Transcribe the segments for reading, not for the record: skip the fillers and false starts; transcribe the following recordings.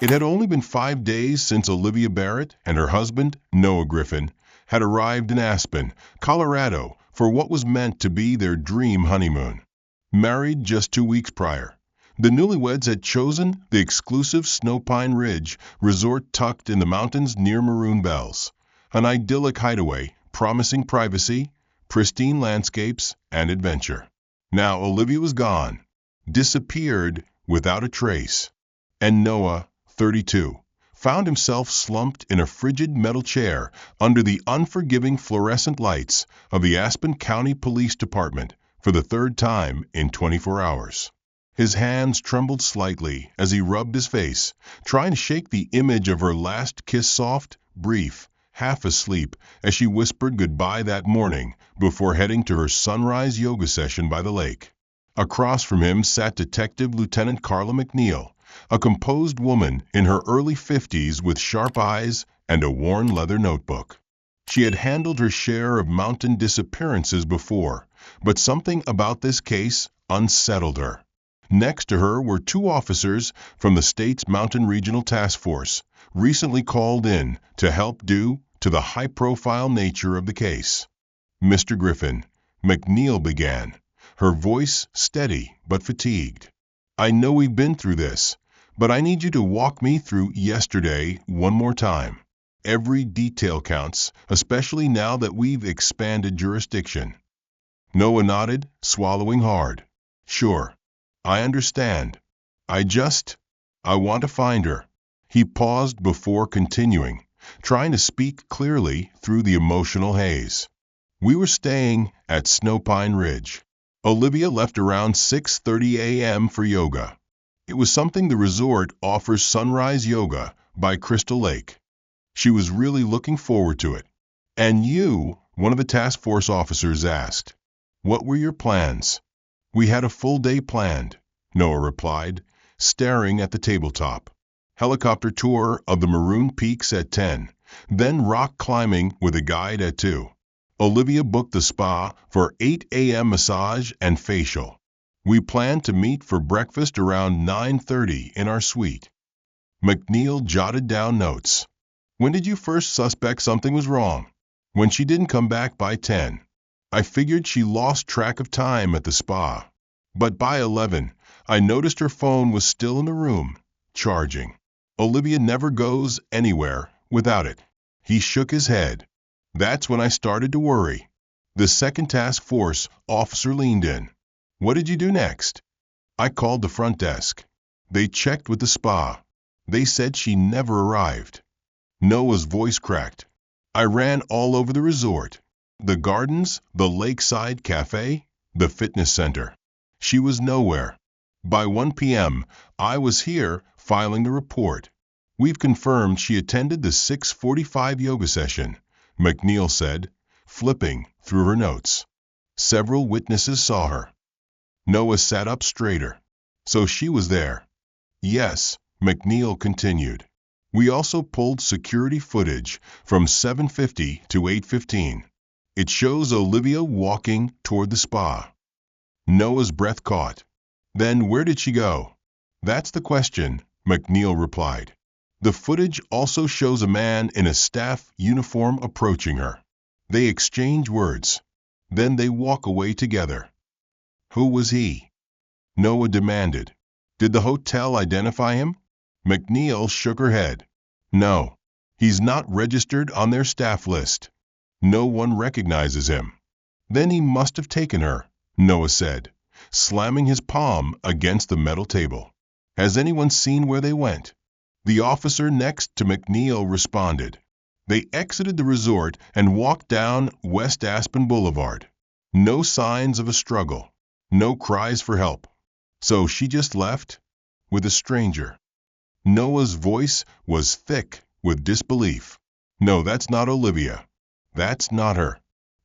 It had only been 5 days since Olivia Barrett and her husband, Noah Griffin, had arrived in Aspen, Colorado, for what was meant to be their dream honeymoon. Married just 2 weeks prior, the newlyweds had chosen the exclusive Snowpine Ridge Resort tucked in the mountains near Maroon Bells, an idyllic hideaway promising privacy, pristine landscapes, and adventure. Now Olivia was gone, disappeared without a trace, and Noah, 32, found himself slumped in a frigid metal chair under the unforgiving fluorescent lights of the Aspen County Police Department for the third time in 24 hours. His hands trembled slightly as he rubbed his face, trying to shake the image of her last kiss soft, brief, half asleep as she whispered goodbye that morning before heading to her sunrise yoga session by the lake. Across from him sat Detective Lieutenant Carla McNeil, a composed woman in her early 50s with sharp eyes and a worn leather notebook. She had handled her share of mountain disappearances before, but something about this case unsettled her. Next to her were 2 officers from the state's Mountain Regional Task Force, recently called in to help due to the high-profile nature of the case. "Mr. Griffin," McNeil began, her voice steady but fatigued. "I know we've been through this, but I need you to walk me through yesterday one more time. Every detail counts, especially now that we've expanded jurisdiction." Noah nodded, swallowing hard. "Sure. I understand. I want to find her." He paused before continuing, trying to speak clearly through the emotional haze. "We were staying at Snowpine Ridge. Olivia left around 6:30 a.m. for yoga. It was something the resort offers sunrise yoga by Crystal Lake. She was really looking forward to it. And you," one of the task force officers asked, "what were your plans?" "We had a full day planned," Noah replied, staring at the tabletop. "Helicopter tour of the Maroon Peaks at 10, then rock climbing with a guide at 2. Olivia booked the spa for 8 a.m. massage and facial. We planned to meet for breakfast around 9:30 in our suite." McNeil jotted down notes. "When did you first suspect something was wrong?" "When she didn't come back by 10. I figured she lost track of time at the spa. But by 11, I noticed her phone was still in the room, charging. Olivia never goes anywhere without it." He shook his head. "That's when I started to worry." The second task force officer leaned in. "What did you do next?" "I called the front desk. They checked with the spa. They said she never arrived." Noah's voice cracked. "I ran all over the resort. The gardens, the lakeside cafe, the fitness center. She was nowhere. By 1 p.m., I was here filing the report. We've confirmed she attended the 6:45 yoga session," McNeil said, flipping through her notes. "Several witnesses saw her." Noah sat up straighter. "So she was there?" "Yes," McNeil continued. "We also pulled security footage from 7:50 to 8:15. It shows Olivia walking toward the spa." Noah's breath caught. "Then where did she go?" "That's the question," McNeil replied. "The footage also shows a man in a staff uniform approaching her. They exchange words. Then they walk away together." "Who was he?" Noah demanded. "Did the hotel identify him?" McNeil shook her head. "No. He's not registered on their staff list. No one recognizes him." "Then he must have taken her," Noah said, slamming his palm against the metal table. "Has anyone seen where they went?" The officer next to McNeil responded. "They exited the resort and walked down West Aspen Boulevard. No signs of a struggle. No cries for help. So she just left? With a stranger?" Noah's voice was thick with disbelief. "No, that's not Olivia. That's not her."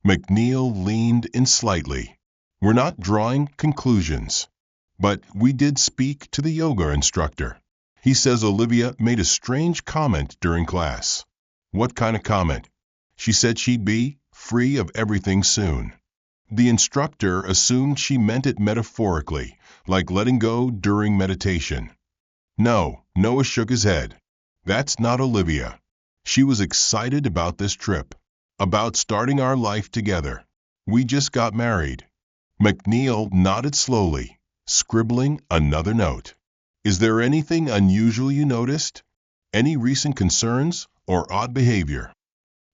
McNeil leaned in slightly. "We're not drawing conclusions. But we did speak to the yoga instructor. He says Olivia made a strange comment during class." "What kind of comment?" "She said she'd be free of everything soon." The instructor assumed she meant it metaphorically, like letting go during meditation. No, Noah shook his head. That's not Olivia. She was excited about this trip, about starting our life together. We just got married. McNeil nodded slowly, scribbling another note. Is there anything unusual you noticed? Any recent concerns or odd behavior?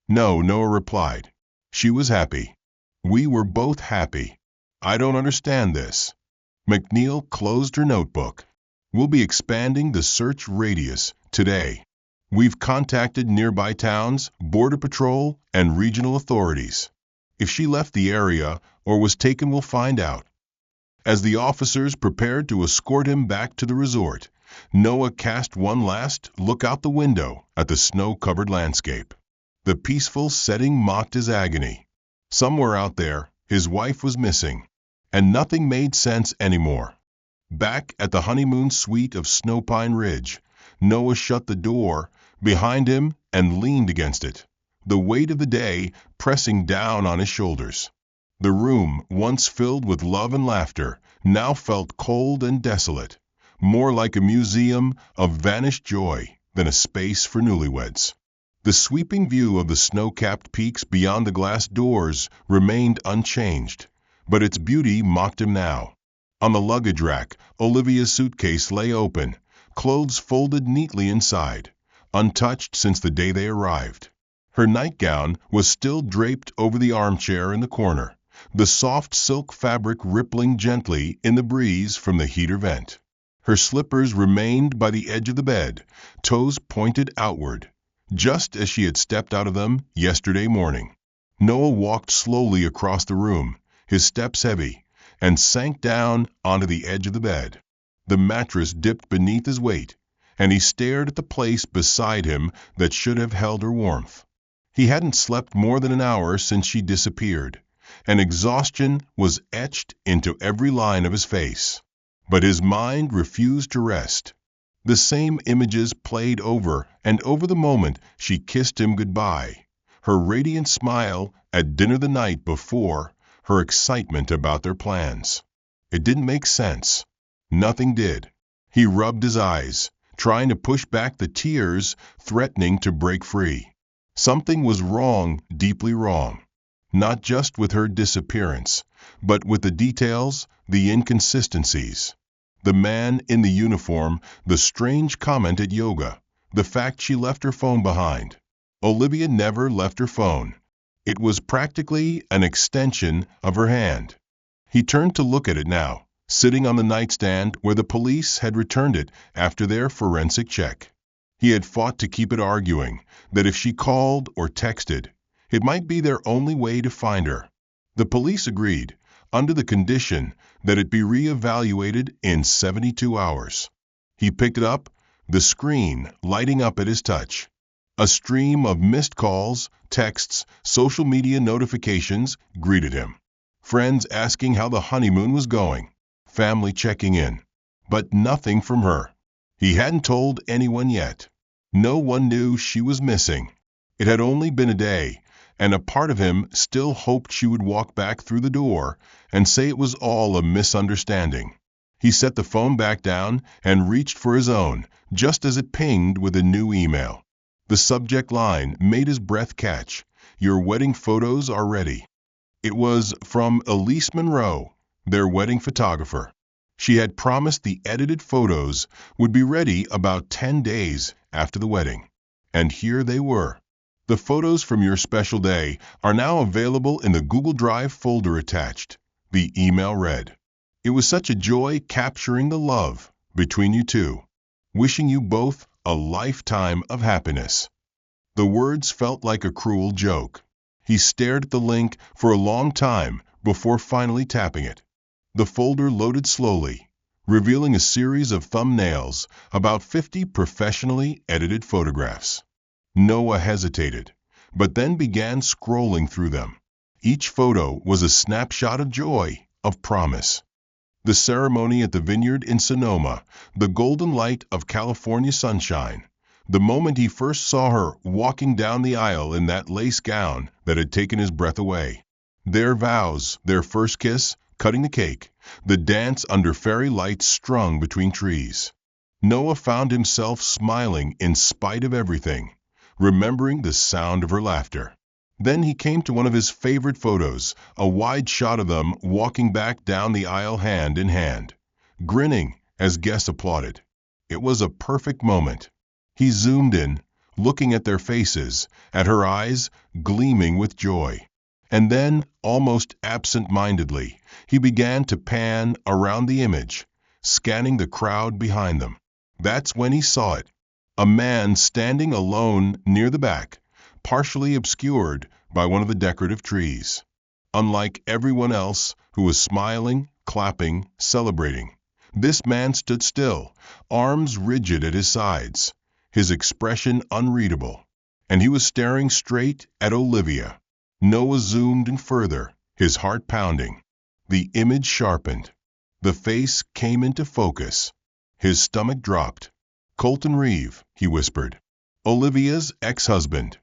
No, Noah replied. She was happy. We were both happy. I don't understand this. McNeil closed her notebook. We'll be expanding the search radius today. We've contacted nearby towns, border patrol, and regional authorities. If she left the area or was taken, we'll find out. As the officers prepared to escort him back to the resort, Noah cast one last look out the window at the snow-covered landscape. The peaceful setting mocked his agony. Somewhere out there, his wife was missing, and nothing made sense anymore. Back at the honeymoon suite of Snowpine Ridge, Noah shut the door behind him and leaned against it, the weight of the day pressing down on his shoulders. The room, once filled with love and laughter, now felt cold and desolate, more like a museum of vanished joy than a space for newlyweds. The sweeping view of the snow-capped peaks beyond the glass doors remained unchanged, but its beauty mocked him now. On the luggage rack, Olivia's suitcase lay open, clothes folded neatly inside, untouched since the day they arrived. Her nightgown was still draped over the armchair in the corner, the soft silk fabric rippling gently in the breeze from the heater vent. Her slippers remained by the edge of the bed, toes pointed outward, just as she had stepped out of them yesterday morning. Noah walked slowly across the room, his steps heavy, and sank down onto the edge of the bed. The mattress dipped beneath his weight, and he stared at the place beside him that should have held her warmth. He hadn't slept more than an hour since she disappeared, and exhaustion was etched into every line of his face. But his mind refused to rest. The same images played over and over the moment she kissed him goodbye, her radiant smile at dinner the night before, her excitement about their plans. It didn't make sense. Nothing did. He rubbed his eyes, trying to push back the tears threatening to break free. Something was wrong, deeply wrong. Not just with her disappearance, but with the details, the inconsistencies. The man in the uniform, the strange comment at yoga, the fact she left her phone behind. Olivia never left her phone. It was practically an extension of her hand. He turned to look at it now, sitting on the nightstand where the police had returned it after their forensic check. He had fought to keep it, arguing that if she called or texted, it might be their only way to find her. The police agreed, under the condition that it be re-evaluated in 72 hours. He picked it up, the screen lighting up at his touch. A stream of missed calls, texts, social media notifications greeted him. Friends asking how the honeymoon was going, family checking in, but nothing from her. He hadn't told anyone yet. No one knew she was missing. It had only been a day, and a part of him still hoped she would walk back through the door and say it was all a misunderstanding. He set the phone back down and reached for his own, just as it pinged with a new email. The subject line made his breath catch. Your wedding photos are ready. It was from Elise Monroe, their wedding photographer. She had promised the edited photos would be ready about 10 days after the wedding. And here they were. The photos from your special day are now available in the Google Drive folder attached, the email read. It was such a joy capturing the love between you two. Wishing you both a lifetime of happiness. The words felt like a cruel joke. He stared at the link for a long time before finally tapping it. The folder loaded slowly, revealing a series of thumbnails, about 50 professionally edited photographs. Noah hesitated, but then began scrolling through them. Each photo was a snapshot of joy, of promise. The ceremony at the vineyard in Sonoma, the golden light of California sunshine, the moment he first saw her walking down the aisle in that lace gown that had taken his breath away. Their vows, their first kiss, cutting the cake, the dance under fairy lights strung between trees. Noah found himself smiling in spite of everything, remembering the sound of her laughter. Then he came to one of his favorite photos, a wide shot of them walking back down the aisle hand in hand, grinning as guests applauded. It was a perfect moment. He zoomed in, looking at their faces, at her eyes gleaming with joy. And then, almost absent-mindedly, he began to pan around the image, scanning the crowd behind them. That's when he saw it. A man standing alone near the back, partially obscured by one of the decorative trees. Unlike everyone else who was smiling, clapping, celebrating, this man stood still, arms rigid at his sides, his expression unreadable, and he was staring straight at Olivia. Noah zoomed in further, his heart pounding. The image sharpened. The face came into focus. His stomach dropped. "Colton Reeve," he whispered. "Olivia's ex-husband.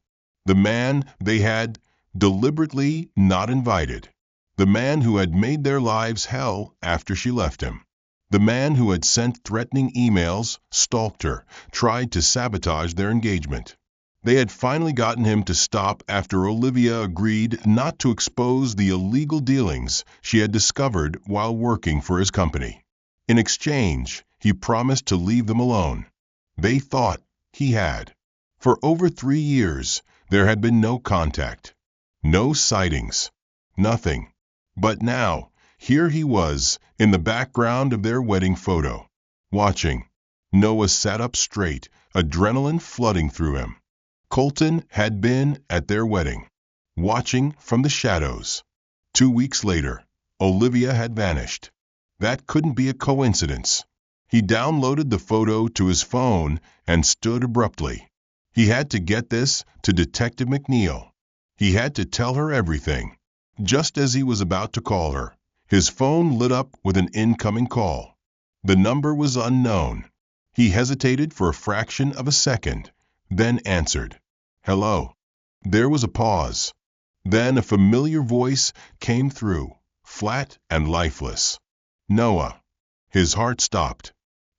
The man they had deliberately not invited. The man who had made their lives hell after she left him. The man who had sent threatening emails, stalked her, tried to sabotage their engagement. They had finally gotten him to stop after Olivia agreed not to expose the illegal dealings she had discovered while working for his company. In exchange, he promised to leave them alone. They thought he had. For over 3 years, there had been no contact, no sightings, nothing. But now, here he was, in the background of their wedding photo, watching. Noah sat up straight, adrenaline flooding through him. Colton had been at their wedding, watching from the shadows. 2 weeks later, Olivia had vanished. That couldn't be a coincidence. He downloaded the photo to his phone and stood abruptly. He had to get this to Detective McNeil. He had to tell her everything. Just as he was about to call her, his phone lit up with an incoming call. The number was unknown. He hesitated for a fraction of a second, then answered. "Hello." There was a pause. Then a familiar voice came through, flat and lifeless. "Noah." His heart stopped.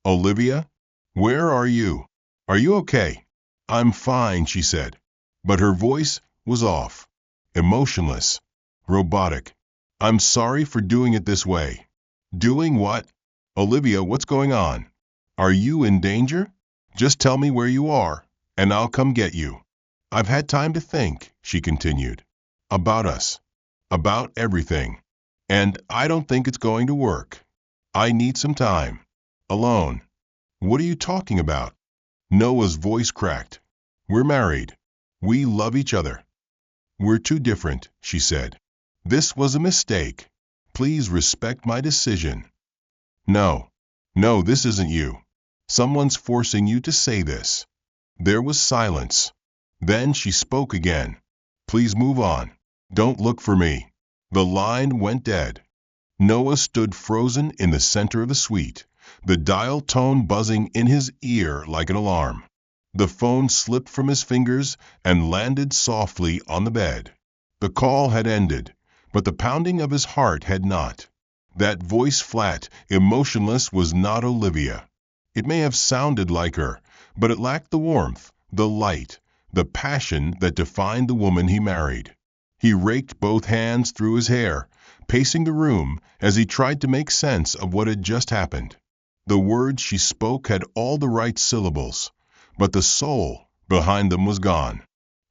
"Olivia? Where are you? Are you okay?" "I'm fine," she said. But her voice was off, emotionless, robotic. "I'm sorry for doing it this way." "Doing what?" "Olivia, what's going on? Are you in danger? Just tell me where you are, and I'll come get you." "I've had time to think," she continued. "About us. About everything. And I don't think it's going to work. I need some time. Alone." "What are you talking about?" Noah's voice cracked. "We're married. We love each other." "We're too different," she said. "This was a mistake. Please respect my decision." "No. No, this isn't you. Someone's forcing you to say this." There was silence. Then she spoke again. "Please move on. Don't look for me." The line went dead. Noah stood frozen in the center of the suite, the dial tone buzzing in his ear like an alarm. The phone slipped from his fingers and landed softly on the bed. The call had ended, but the pounding of his heart had not. That voice, flat, emotionless, was not Olivia. It may have sounded like her, but it lacked the warmth, the light, the passion that defined the woman he married. He raked both hands through his hair, pacing the room as he tried to make sense of what had just happened. The words she spoke had all the right syllables, but the soul behind them was gone.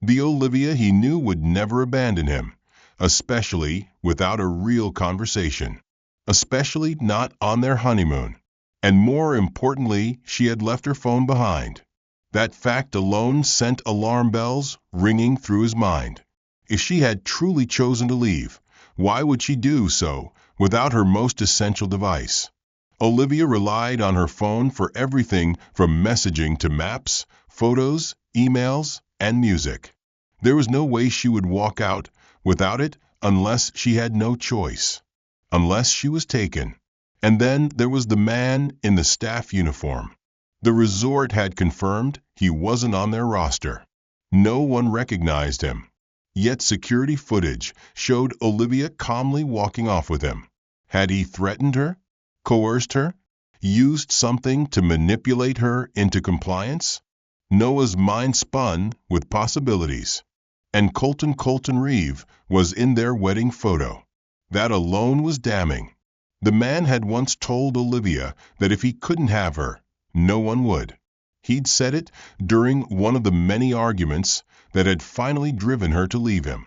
The Olivia he knew would never abandon him, especially without a real conversation, especially not on their honeymoon. And more importantly, she had left her phone behind. That fact alone sent alarm bells ringing through his mind. If she had truly chosen to leave, why would she do so without her most essential device? Olivia relied on her phone for everything from messaging to maps, photos, emails, and music. There was no way she would walk out without it unless she had no choice, unless she was taken. And then there was the man in the staff uniform. The resort had confirmed he wasn't on their roster. No one recognized him. Yet security footage showed Olivia calmly walking off with him. Had he threatened her? Coerced her? Used something to manipulate her into compliance? Noah's mind spun with possibilities. And Colton Reeve was in their wedding photo. That alone was damning. The man had once told Olivia that if he couldn't have her, no one would. He'd said it during one of the many arguments that had finally driven her to leave him.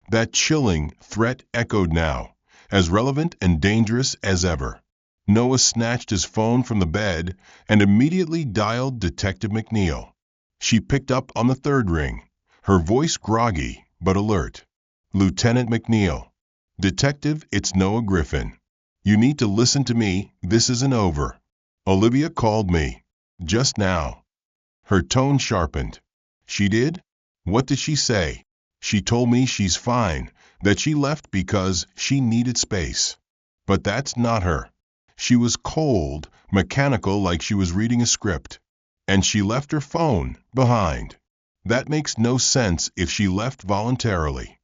That chilling threat echoed now, as relevant and dangerous as ever. Noah snatched his phone from the bed and immediately dialed Detective McNeil. She picked up on the third ring, her voice groggy but alert. "Lieutenant McNeil." "Detective, it's Noah Griffin. You need to listen to me, this isn't over. Olivia called me. Just now." Her tone sharpened. "She did? What did she say?" "She told me she's fine, that she left because she needed space." But that's not her. She was cold, mechanical, like she was reading a script. And she left her phone behind. That makes no sense if she left voluntarily.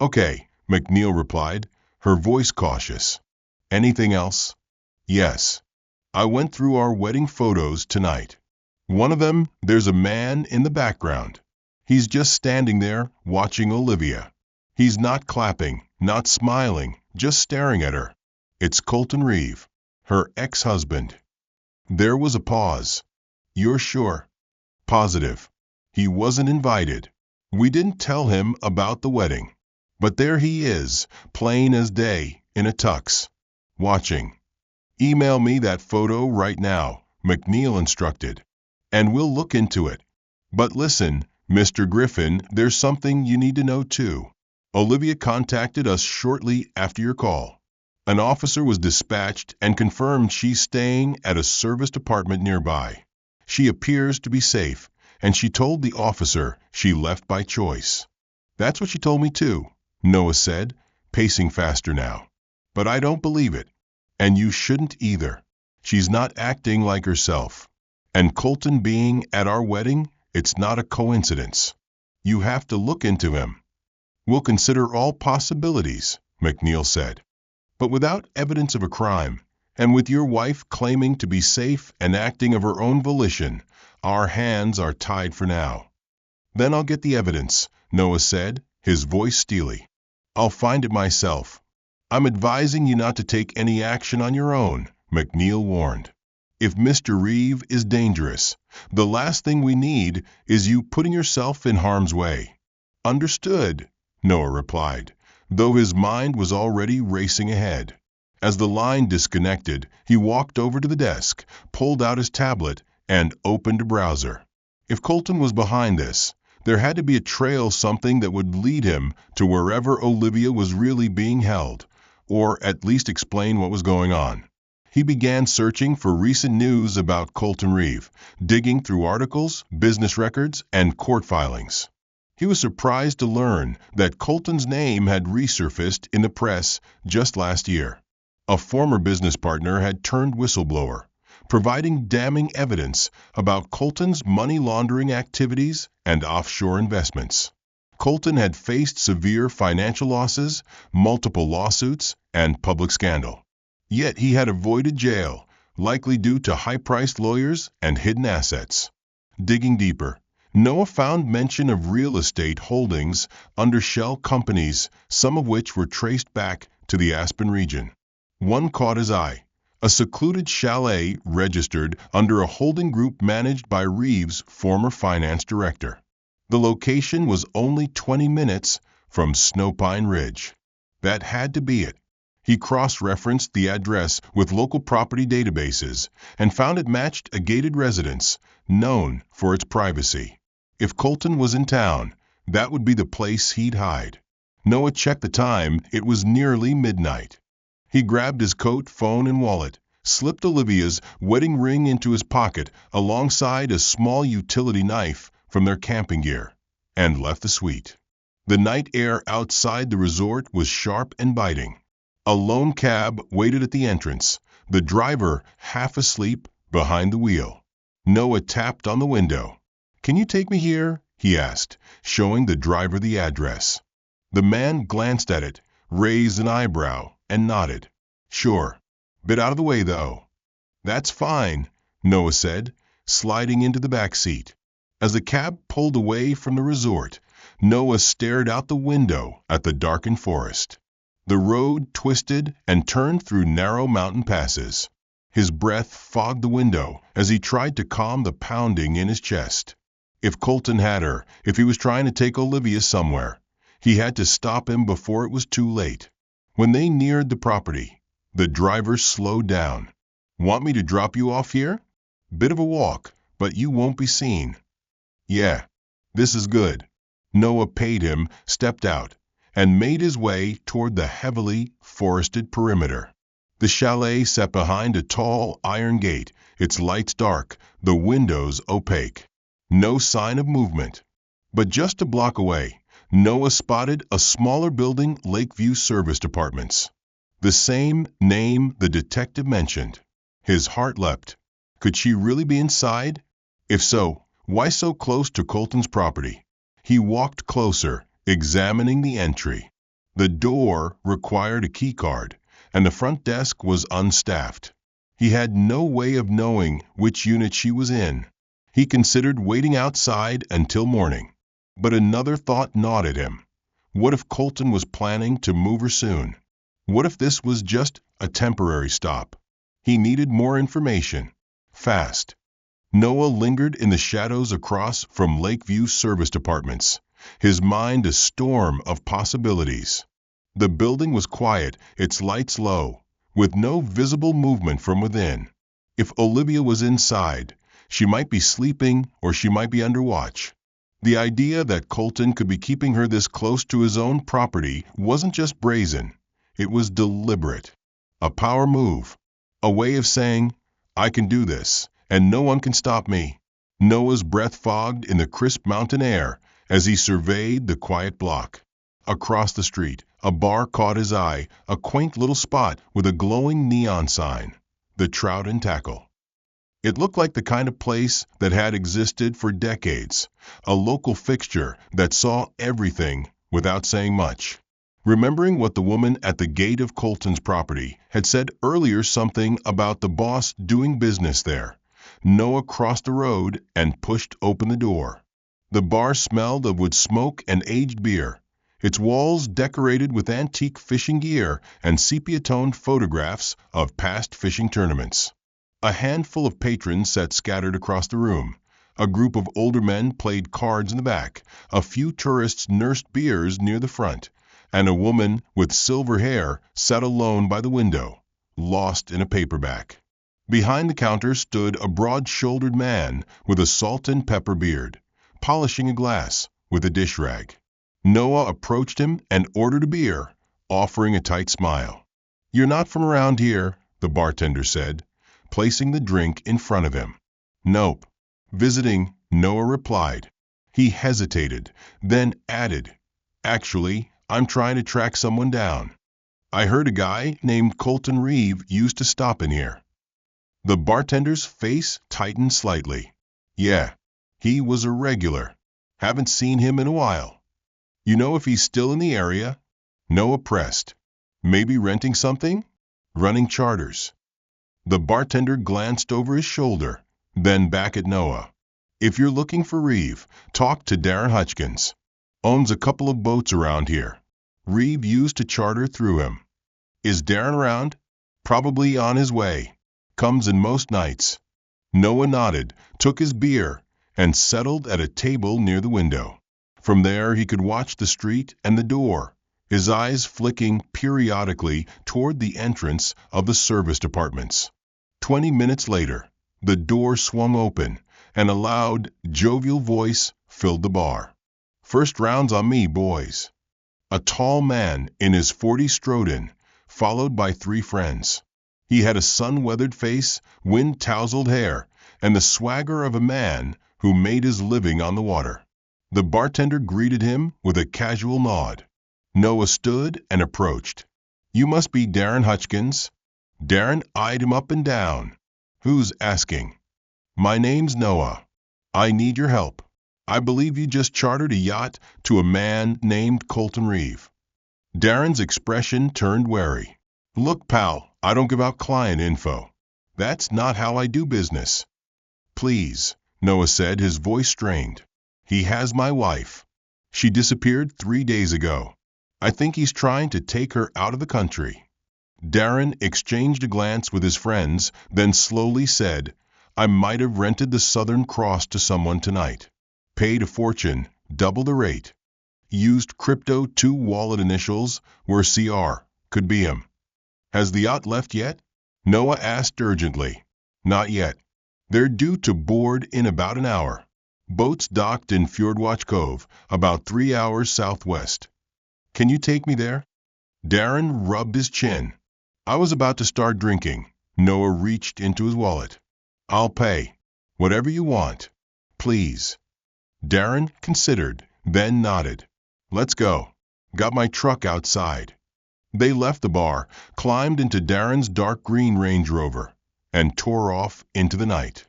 "Okay," McNeil replied, her voice cautious. "Anything else?" "Yes. I went through our wedding photos tonight. One of them, there's a man in the background. He's just standing there watching Olivia. He's not clapping, not smiling, just staring at her. It's Colton Reeve, her ex-husband." There was a pause. "You're sure?" "Positive. He wasn't invited. We didn't tell him about the wedding. But there he is, plain as day, in a tux, watching." "Email me that photo right now," McNeil instructed. "And we'll look into it. But listen, Mr. Griffin, there's something you need to know too. Olivia contacted us shortly after your call. An officer was dispatched and confirmed she's staying at a serviced apartment nearby. She appears to be safe, and she told the officer she left by choice." "That's what she told me too," Noah said, pacing faster now. "But I don't believe it. And you shouldn't either. She's not acting like herself. And Colton being at our wedding, it's not a coincidence. You have to look into him." "We'll consider all possibilities," McNeil said. "But without evidence of a crime, and with your wife claiming to be safe and acting of her own volition, our hands are tied for now." "Then I'll get the evidence," Noah said, his voice steely. "I'll find it myself." "I'm advising you not to take any action on your own," McNeil warned. "If Mr. Reeve is dangerous, the last thing we need is you putting yourself in harm's way." "Understood," Noah replied, though his mind was already racing ahead. As the line disconnected, he walked over to the desk, pulled out his tablet, and opened a browser. If Colton was behind this, there had to be a trail, something that would lead him to wherever Olivia was really being held, or at least explain what was going on. He began searching for recent news about Colton Reeve, digging through articles, business records, and court filings. He was surprised to learn that Colton's name had resurfaced in the press just last year. A former business partner had turned whistleblower, providing damning evidence about Colton's money laundering activities and offshore investments. Colton had faced severe financial losses, multiple lawsuits, and public scandal. Yet he had avoided jail, likely due to high-priced lawyers and hidden assets. Digging deeper, Noah found mention of real estate holdings under shell companies, some of which were traced back to the Aspen region. One caught his eye: a secluded chalet registered under a holding group managed by Reeve's former finance director. The location was only 20 minutes from Snowpine Ridge. That had to be it. He cross-referenced the address with local property databases and found it matched a gated residence, known for its privacy. If Colton was in town, that would be the place he'd hide. Noah checked the time. It was nearly midnight. He grabbed his coat, phone, and wallet, slipped Olivia's wedding ring into his pocket alongside a small utility knife from their camping gear, and left the suite. The night air outside the resort was sharp and biting. A lone cab waited at the entrance, the driver half asleep behind the wheel. Noah tapped on the window. "Can you take me here?" he asked, showing the driver the address. The man glanced at it, raised an eyebrow, and nodded. "Sure. Bit out of the way, though." "That's fine," Noah said, sliding into the back seat. As the cab pulled away from the resort, Noah stared out the window at the darkened forest. The road twisted and turned through narrow mountain passes. His breath fogged the window as he tried to calm the pounding in his chest. If Colton had her, if he was trying to take Olivia somewhere, he had to stop him before it was too late. When they neared the property, the driver slowed down. "Want me to drop you off here? Bit of a walk, but you won't be seen." "Yeah, this is good." Noah paid him, stepped out, and made his way toward the heavily forested perimeter. The chalet sat behind a tall iron gate, its lights dark, the windows opaque. No sign of movement. But just a block away, Noah spotted a smaller building, Lakeview Service Departments. The same name the detective mentioned. His heart leapt. Could she really be inside? If so, why so close to Colton's property? He walked closer, examining the entry. The door required a key card, and the front desk was unstaffed. He had no way of knowing which unit she was in. He considered waiting outside until morning. But another thought gnawed at him. What if Colton was planning to move her soon? What if this was just a temporary stop? He needed more information. Fast. Noah lingered in the shadows across from Lakeview Service Departments, his mind a storm of possibilities. The building was quiet, its lights low, with no visible movement from within. If Olivia was inside, she might be sleeping or she might be under watch. The idea that Colton could be keeping her this close to his own property wasn't just brazen, it was deliberate. A power move, a way of saying, "I can do this, and no one can stop me." Noah's breath fogged in the crisp mountain air as he surveyed the quiet block. Across the street, a bar caught his eye, a quaint little spot with a glowing neon sign, the Trout and Tackle. It looked like the kind of place that had existed for decades, a local fixture that saw everything without saying much. Remembering what the woman at the gate of Colton's property had said earlier, something about the boss doing business there, Noah crossed the road and pushed open the door. The bar smelled of wood smoke and aged beer, its walls decorated with antique fishing gear and sepia-toned photographs of past fishing tournaments. A handful of patrons sat scattered across the room. A group of older men played cards in the back. A few tourists nursed beers near the front, and a woman with silver hair sat alone by the window, lost in a paperback. Behind the counter stood a broad-shouldered man with a salt and pepper beard, polishing a glass with a dish rag. Noah approached him and ordered a beer, offering a tight smile. "You're not from around here," the bartender said, placing the drink in front of him. "Nope. Visiting," Noah replied. He hesitated, then added, "Actually, I'm trying to track someone down. I heard a guy named Colton Reeve used to stop in here." The bartender's face tightened slightly. "Yeah, he was a regular. Haven't seen him in a while." "You know if he's still in the area?" Noah pressed. "Maybe renting something? Running charters." The bartender glanced over his shoulder, then back at Noah. "If you're looking for Reeve, talk to Darren Hutchins. Owns a couple of boats around here. Reeve used to charter through him." "Is Darren around?" "Probably on his way. Comes in most nights." Noah nodded, took his beer, and settled at a table near the window. From there he could watch the street and the door, his eyes flicking periodically toward the entrance of the service departments. 20 minutes later, the door swung open, and a loud, jovial voice filled the bar. "First round's on me, boys." A tall man in his 40s strode in, followed by 3 friends. He had a sun-weathered face, wind-tousled hair, and the swagger of a man who made his living on the water. The bartender greeted him with a casual nod. Noah stood and approached. "You must be Darren Hutchins." Darren eyed him up and down. "Who's asking?" "My name's Noah. I need your help. I believe you just chartered a yacht to a man named Colton Reeve." Darren's expression turned wary. "Look, pal, I don't give out client info. That's not how I do business. Please, Noah said, his voice strained. He has my wife. She disappeared 3 days ago. I think he's trying to take her out of the country. Darren exchanged a glance with his friends, then slowly said, I might have rented the Southern Cross to someone tonight. Paid a fortune, double the rate. Used crypto 2 wallet initials were CR. Could be him. Has the yacht left yet? Noah asked urgently. Not yet. They're due to board in about an hour. Boats docked in Fjordwatch Cove, about 3 hours southwest. Can you take me there? Darren rubbed his chin. I was about to start drinking. Noah reached into his wallet. I'll pay. Whatever you want. Please. Darren considered, then nodded. Let's go. Got my truck outside. They left the bar, climbed into Darren's dark green Range Rover, and tore off into the night.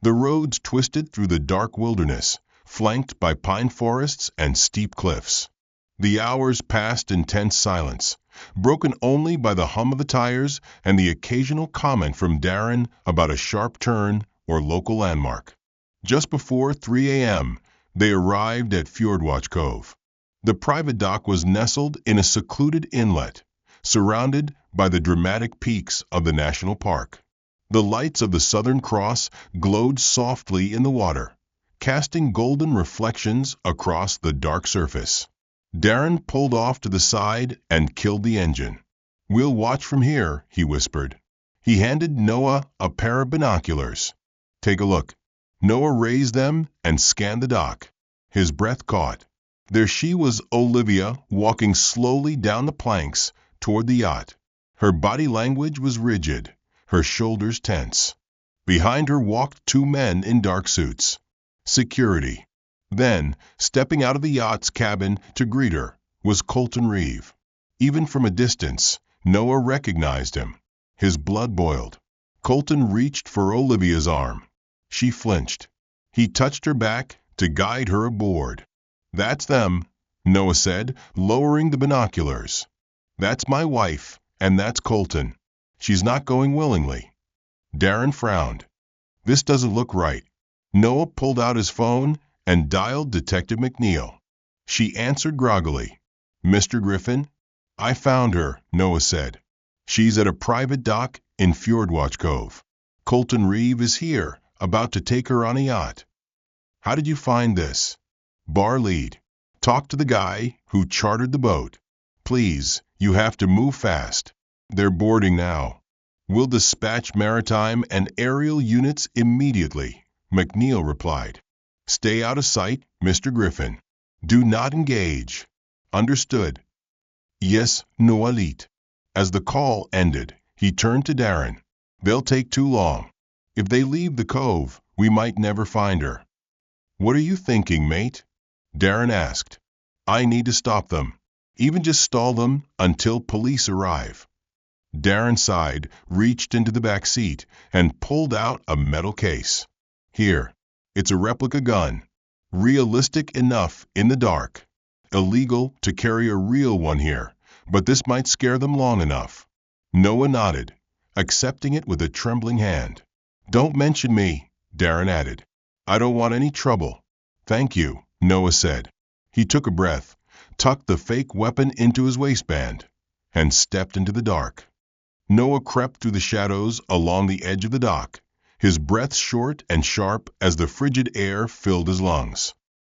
The roads twisted through the dark wilderness, flanked by pine forests and steep cliffs. The hours passed in tense silence, broken only by the hum of the tires and the occasional comment from Darren about a sharp turn or local landmark. Just before 3 a.m., they arrived at Fjordwatch Cove. The private dock was nestled in a secluded inlet, surrounded by the dramatic peaks of the national park. The lights of the Southern Cross glowed softly in the water, casting golden reflections across the dark surface. Darren pulled off to the side and killed the engine. We'll watch from here, he whispered. He handed Noah a pair of binoculars. Take a look. Noah raised them and scanned the dock. His breath caught. There she was, Olivia, walking slowly down the planks toward the yacht. Her body language was rigid, her shoulders tense. Behind her walked 2 men in dark suits. Security. Then, stepping out of the yacht's cabin to greet her, was Colton Reeve. Even from a distance, Noah recognized him. His blood boiled. Colton reached for Olivia's arm. She flinched. He touched her back to guide her aboard. That's them, Noah said, lowering the binoculars. That's my wife, and that's Colton. She's not going willingly. Darren frowned. This doesn't look right. Noah pulled out his phone and dialed Detective McNeil. She answered groggily. Mr. Griffin? I found her, Noah said. She's at a private dock in Fjordwatch Cove. Colton Reeve is here, about to take her on a yacht. How did you find this? Bar lead. Talk to the guy who chartered the boat. Please, you have to move fast. They're boarding now. We'll dispatch maritime and aerial units immediately, McNeil replied. Stay out of sight, Mr. Griffin. Do not engage. Understood. Yes, Noalit. As the call ended, he turned to Darren. They'll take too long. If they leave the cove, we might never find her. What are you thinking, mate? Darren asked. I need to stop them. Even just stall them until police arrive. Darren sighed, reached into the back seat, and pulled out a metal case. Here. It's a replica gun. Realistic enough in the dark. Illegal to carry a real one here, but this might scare them long enough. Noah nodded, accepting it with a trembling hand. Don't mention me, Darren added. I don't want any trouble. Thank you, Noah said. He took a breath, tucked the fake weapon into his waistband, and stepped into the dark. Noah crept through the shadows along the edge of the dock, his breath short and sharp as the frigid air filled his lungs.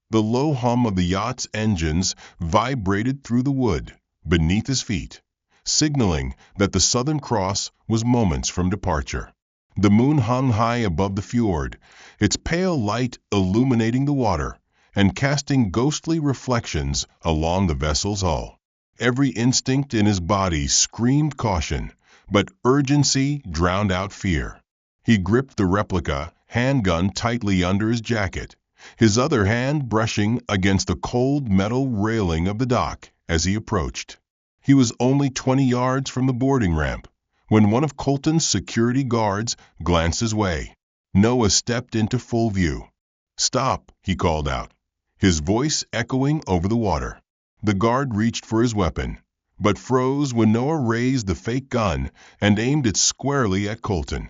The low hum of the yacht's engines vibrated through the wood beneath his feet, signaling that the Southern Cross was moments from departure. The moon hung high above the fjord, its pale light illuminating the water and casting ghostly reflections along the vessel's hull. Every instinct in his body screamed caution, but urgency drowned out fear. He gripped the replica handgun tightly under his jacket, his other hand brushing against the cold metal railing of the dock as he approached. He was only 20 yards from the boarding ramp when one of Colton's security guards glanced his way. Noah stepped into full view. Stop, he called out, his voice echoing over the water. The guard reached for his weapon, but froze when Noah raised the fake gun and aimed it squarely at Colton.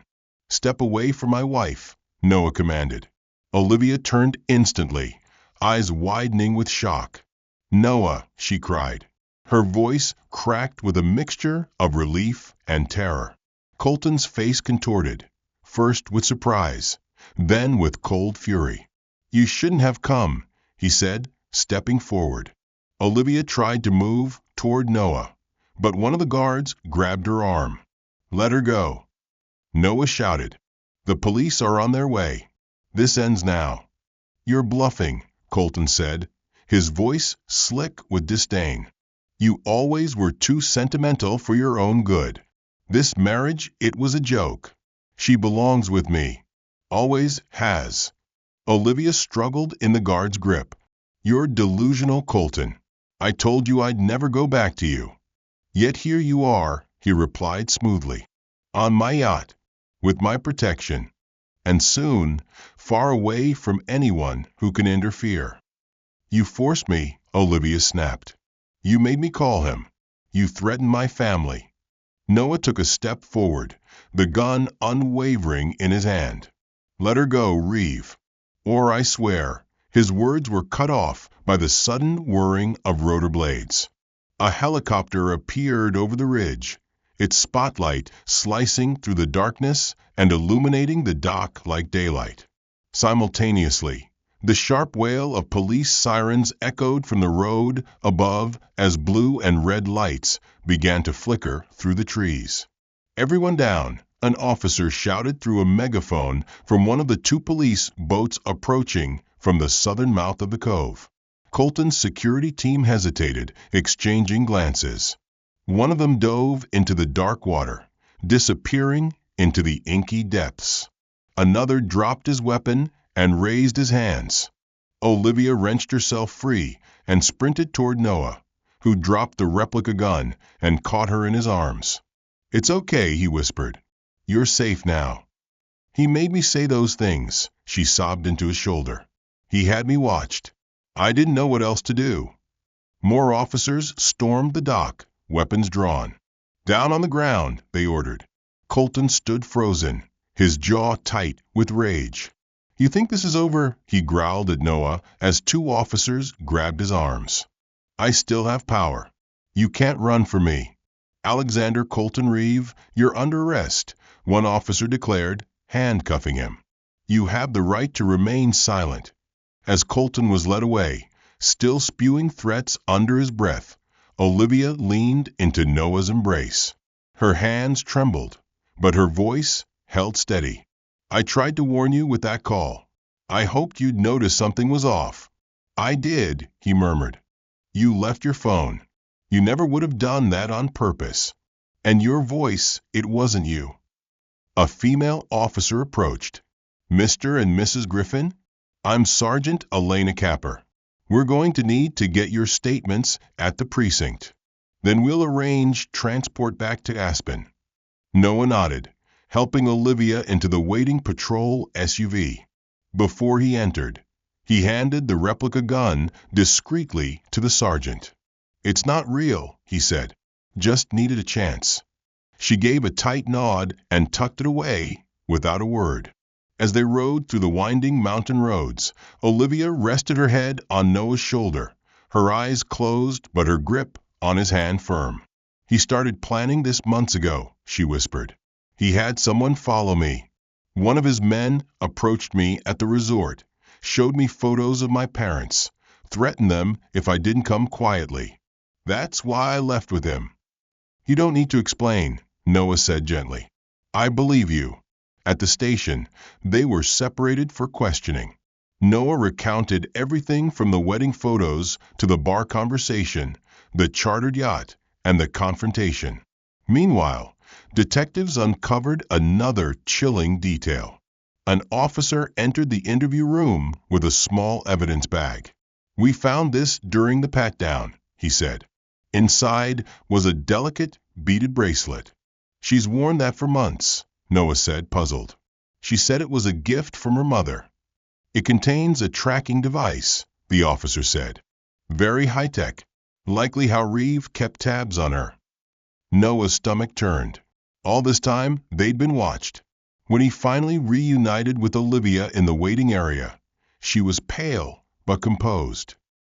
Step away from my wife, Noah commanded. Olivia turned instantly, eyes widening with shock. Noah, she cried. Her voice cracked with a mixture of relief and terror. Colton's face contorted, first with surprise, then with cold fury. You shouldn't have come, he said, stepping forward. Olivia tried to move toward Noah, but one of the guards grabbed her arm. Let her go. Noah shouted. The police are on their way. This ends now. You're bluffing, Colton said, his voice slick with disdain. You always were too sentimental for your own good. This marriage, it was a joke. She belongs with me. Always has. Olivia struggled in the guard's grip. You're delusional, Colton. I told you I'd never go back to you. Yet here you are, he replied smoothly. On my yacht, with my protection, and soon, far away from anyone who can interfere. You forced me, Olivia snapped. You made me call him. You threatened my family. Noah took a step forward, the gun unwavering in his hand. Let her go, Reeve. Or I swear, his words were cut off by the sudden whirring of rotor blades. A helicopter appeared over the ridge, its spotlight slicing through the darkness and illuminating the dock like daylight. Simultaneously, the sharp wail of police sirens echoed from the road above as blue and red lights began to flicker through the trees. Everyone down, an officer shouted through a megaphone from one of the two police boats approaching from the southern mouth of the cove. Colton's security team hesitated, exchanging glances. One of them dove into the dark water, disappearing into the inky depths. Another dropped his weapon and raised his hands. Olivia wrenched herself free and sprinted toward Noah, who dropped the replica gun and caught her in his arms. It's okay, he whispered. You're safe now. He made me say those things, she sobbed into his shoulder. He had me watched. I didn't know what else to do. More officers stormed the dock, weapons drawn. Down on the ground, they ordered. Colton stood frozen, his jaw tight with rage. You think this is over? He growled at Noah as two officers grabbed his arms. I still have power. You can't run from me. Alexander Colton Reeve, you're under arrest, one officer declared, handcuffing him. You have the right to remain silent. As Colton was led away, still spewing threats under his breath, Olivia leaned into Noah's embrace. Her hands trembled, but her voice held steady. I tried to warn you with that call. I hoped you'd notice something was off. I did, he murmured. You left your phone. You never would have done that on purpose. And your voice, it wasn't you. A female officer approached. Mr. and Mrs. Griffin? I'm Sergeant Elena Capper. We're going to need to get your statements at the precinct. Then we'll arrange transport back to Aspen. Noah nodded, helping Olivia into the waiting patrol SUV. Before he entered, he handed the replica gun discreetly to the sergeant. It's not real, he said. Just needed a chance. She gave a tight nod and tucked it away without a word. As they rode through the winding mountain roads, Olivia rested her head on Noah's shoulder, her eyes closed but her grip on his hand firm. He started planning this months ago, she whispered. He had someone follow me. One of his men approached me at the resort, showed me photos of my parents, threatened them if I didn't come quietly. That's why I left with him. You don't need to explain, Noah said gently. I believe you. At the station, they were separated for questioning. Noah recounted everything from the wedding photos to the bar conversation, the chartered yacht, and the confrontation. Meanwhile, detectives uncovered another chilling detail. An officer entered the interview room with a small evidence bag. We found this during the pat-down, he said. Inside was a delicate, beaded bracelet. She's worn that for months, Noah said, puzzled. She said it was a gift from her mother. It contains a tracking device, the officer said. Very high-tech, likely how Reeve kept tabs on her. Noah's stomach turned. All this time, they'd been watched. When he finally reunited with Olivia in the waiting area, she was pale but composed.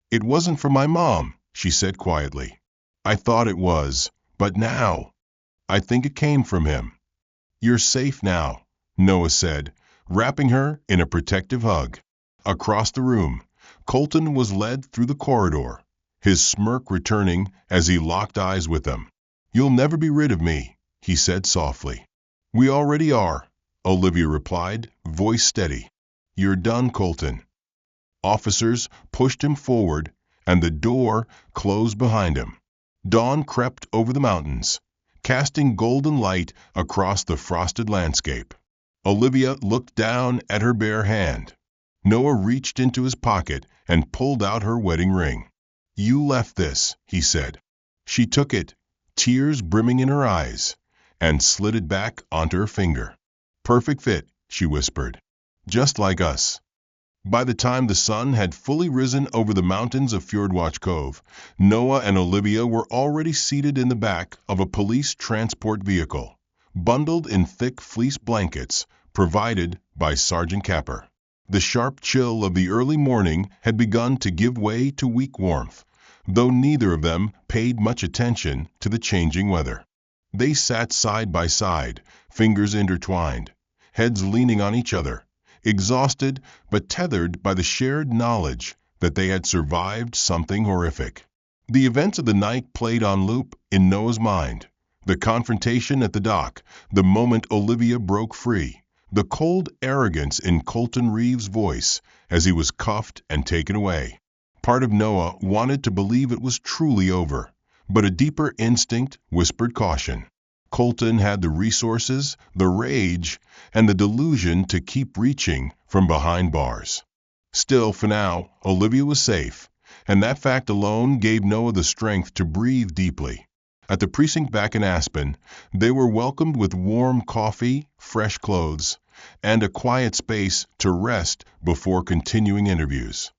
"It wasn't from my mom," she said quietly. "I thought it was, but now I think it came from him." "You're safe now," Noah said, wrapping her in a protective hug. Across the room, Colton was led through the corridor, his smirk returning as he locked eyes with them. "You'll never be rid of me," he said softly. "We already are," Olivia replied, voice steady. "You're done, Colton." Officers pushed him forward, and the door closed behind him. Dawn crept over the mountains, casting golden light across the frosted landscape. Olivia looked down at her bare hand. Noah reached into his pocket and pulled out her wedding ring. "You left this," he said. She took it, tears brimming in her eyes, and slid it back onto her finger. "Perfect fit," she whispered. "Just like us." By the time the sun had fully risen over the mountains of Fjordwatch Cove, Noah and Olivia were already seated in the back of a police transport vehicle, bundled in thick fleece blankets provided by Sergeant Capper. The sharp chill of the early morning had begun to give way to weak warmth, though neither of them paid much attention to the changing weather. They sat side by side, fingers intertwined, heads leaning on each other, exhausted but tethered by the shared knowledge that they had survived something horrific. The events of the night played on loop in Noah's mind. The confrontation at the dock, the moment Olivia broke free, the cold arrogance in Colton Reeves' voice as he was cuffed and taken away. Part of Noah wanted to believe it was truly over, but a deeper instinct whispered caution. Colton had the resources, the rage, and the delusion to keep reaching from behind bars. Still, for now, Olivia was safe, and that fact alone gave Noah the strength to breathe deeply. At the precinct back in Aspen, they were welcomed with warm coffee, fresh clothes, and a quiet space to rest before continuing interviews.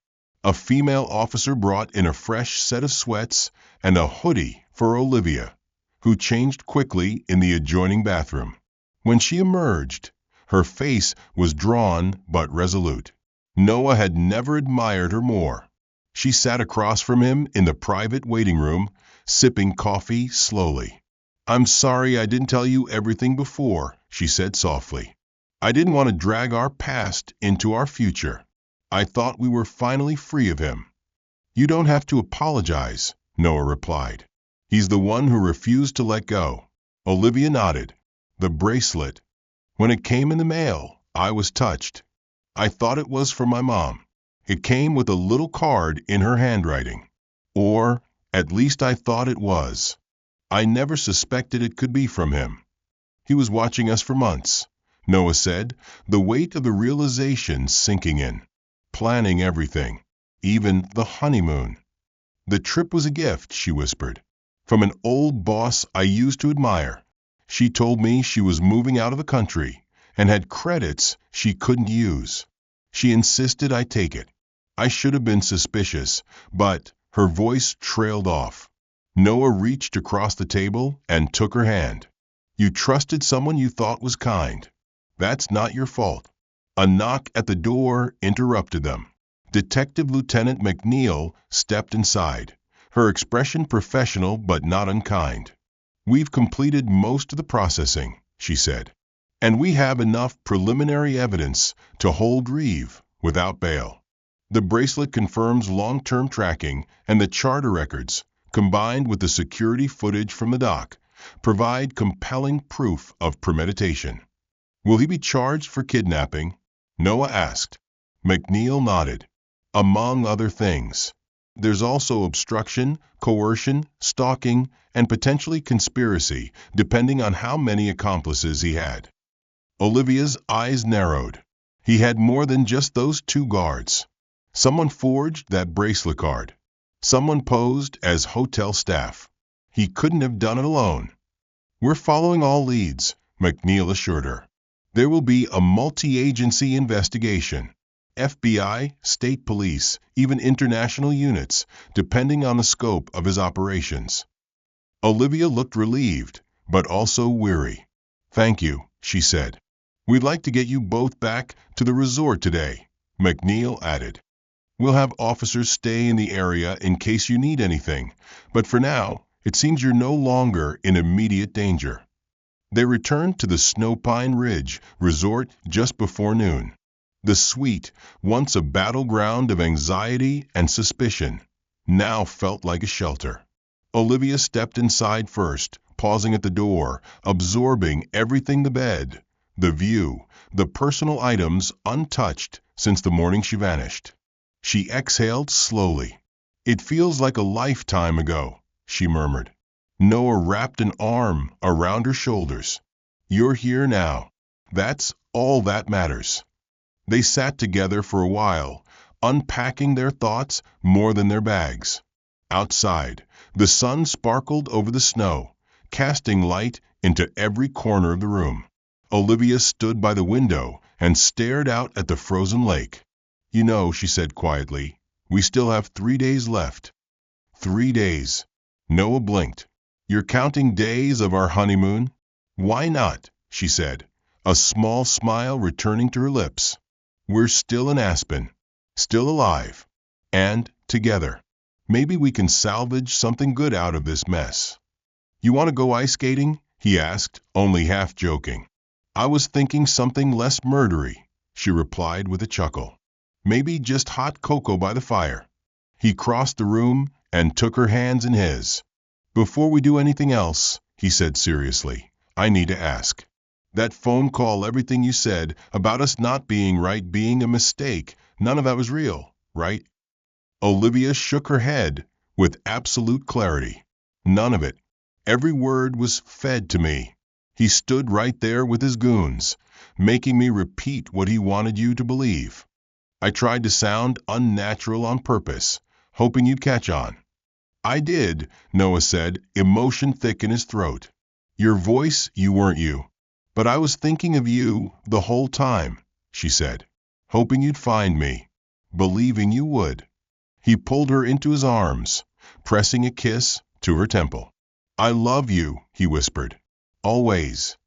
A female officer brought in a fresh set of sweats and a hoodie for Olivia, who changed quickly in the adjoining bathroom. When she emerged, her face was drawn but resolute. Noah had never admired her more. She sat across from him in the private waiting room, sipping coffee slowly. "I'm sorry I didn't tell you everything before," she said softly. "I didn't want to drag our past into our future. I thought we were finally free of him." "You don't have to apologize," Noah replied. "He's the one who refused to let go." Olivia nodded. "The bracelet. When it came in the mail, I was touched. I thought it was from my mom. It came with a little card in her handwriting. Or, at least I thought it was. I never suspected it could be from him. He was watching us for months," Noah said, the weight of the realization sinking in. "Planning everything, even the honeymoon." "The trip was a gift," she whispered, "from an old boss I used to admire. She told me she was moving out of the country and had credits she couldn't use. She insisted I take it. I should have been suspicious, but..." Her voice trailed off. Noah reached across the table and took her hand. "You trusted someone you thought was kind. That's not your fault." A knock at the door interrupted them. Detective Lieutenant McNeil stepped inside, her expression professional but not unkind. "We've completed most of the processing," she said, "and we have enough preliminary evidence to hold Reeve without bail. The bracelet confirms long-term tracking, and the charter records, combined with the security footage from the dock, provide compelling proof of premeditation." "Will he be charged for kidnapping?" Noah asked. McNeil nodded. "Among other things. There's also obstruction, coercion, stalking, and potentially conspiracy, depending on how many accomplices he had." Olivia's eyes narrowed. He had more than just those two guards. Someone forged that bracelet card. Someone posed as hotel staff. He couldn't have done it alone. "We're following all leads," McNeil assured her. "There will be a multi-agency investigation. FBI, state police, even international units, depending on the scope of his operations." Olivia looked relieved, but also weary. "Thank you," she said. We'd like to get you both back to the resort today, McNeil added. We'll have officers stay in the area in case you need anything, but for now, it seems you're no longer in immediate danger. They returned to the Snowpine Ridge Resort just before noon. The suite, once a battleground of anxiety and suspicion, now felt like a shelter. Olivia stepped inside first, pausing at the door, absorbing everything: the bed, the view, the personal items untouched since the morning she vanished. She exhaled slowly. It feels like a lifetime ago, she murmured. Noah wrapped an arm around her shoulders. You're here now. That's all that matters. They sat together for a while, unpacking their thoughts more than their bags. Outside, the sun sparkled over the snow, casting light into every corner of the room. Olivia stood by the window and stared out at the frozen lake. You know, she said quietly, we still have 3 days left. 3 days. Noah blinked. You're counting days of our honeymoon? Why not? She said, a small smile returning to her lips. We're still in Aspen, still alive, and together. Maybe we can salvage something good out of this mess. You want to go ice skating? He asked, only half joking. I was thinking something less murdery, she replied with a chuckle. Maybe just hot cocoa by the fire. He crossed the room and took her hands in his. Before we do anything else, he said seriously, I need to ask. That phone call, everything you said about us not being right, being a mistake, none of that was real, right? Olivia shook her head with absolute clarity. None of it. Every word was fed to me. He stood right there with his goons, making me repeat what he wanted you to believe. I tried to sound unnatural on purpose, hoping you'd catch on. I did, Noah said, emotion thick in his throat. Your voice, you weren't you. But I was thinking of you the whole time, she said, hoping you'd find me, believing you would. He pulled her into his arms, pressing a kiss to her temple. I love you, he whispered. Always.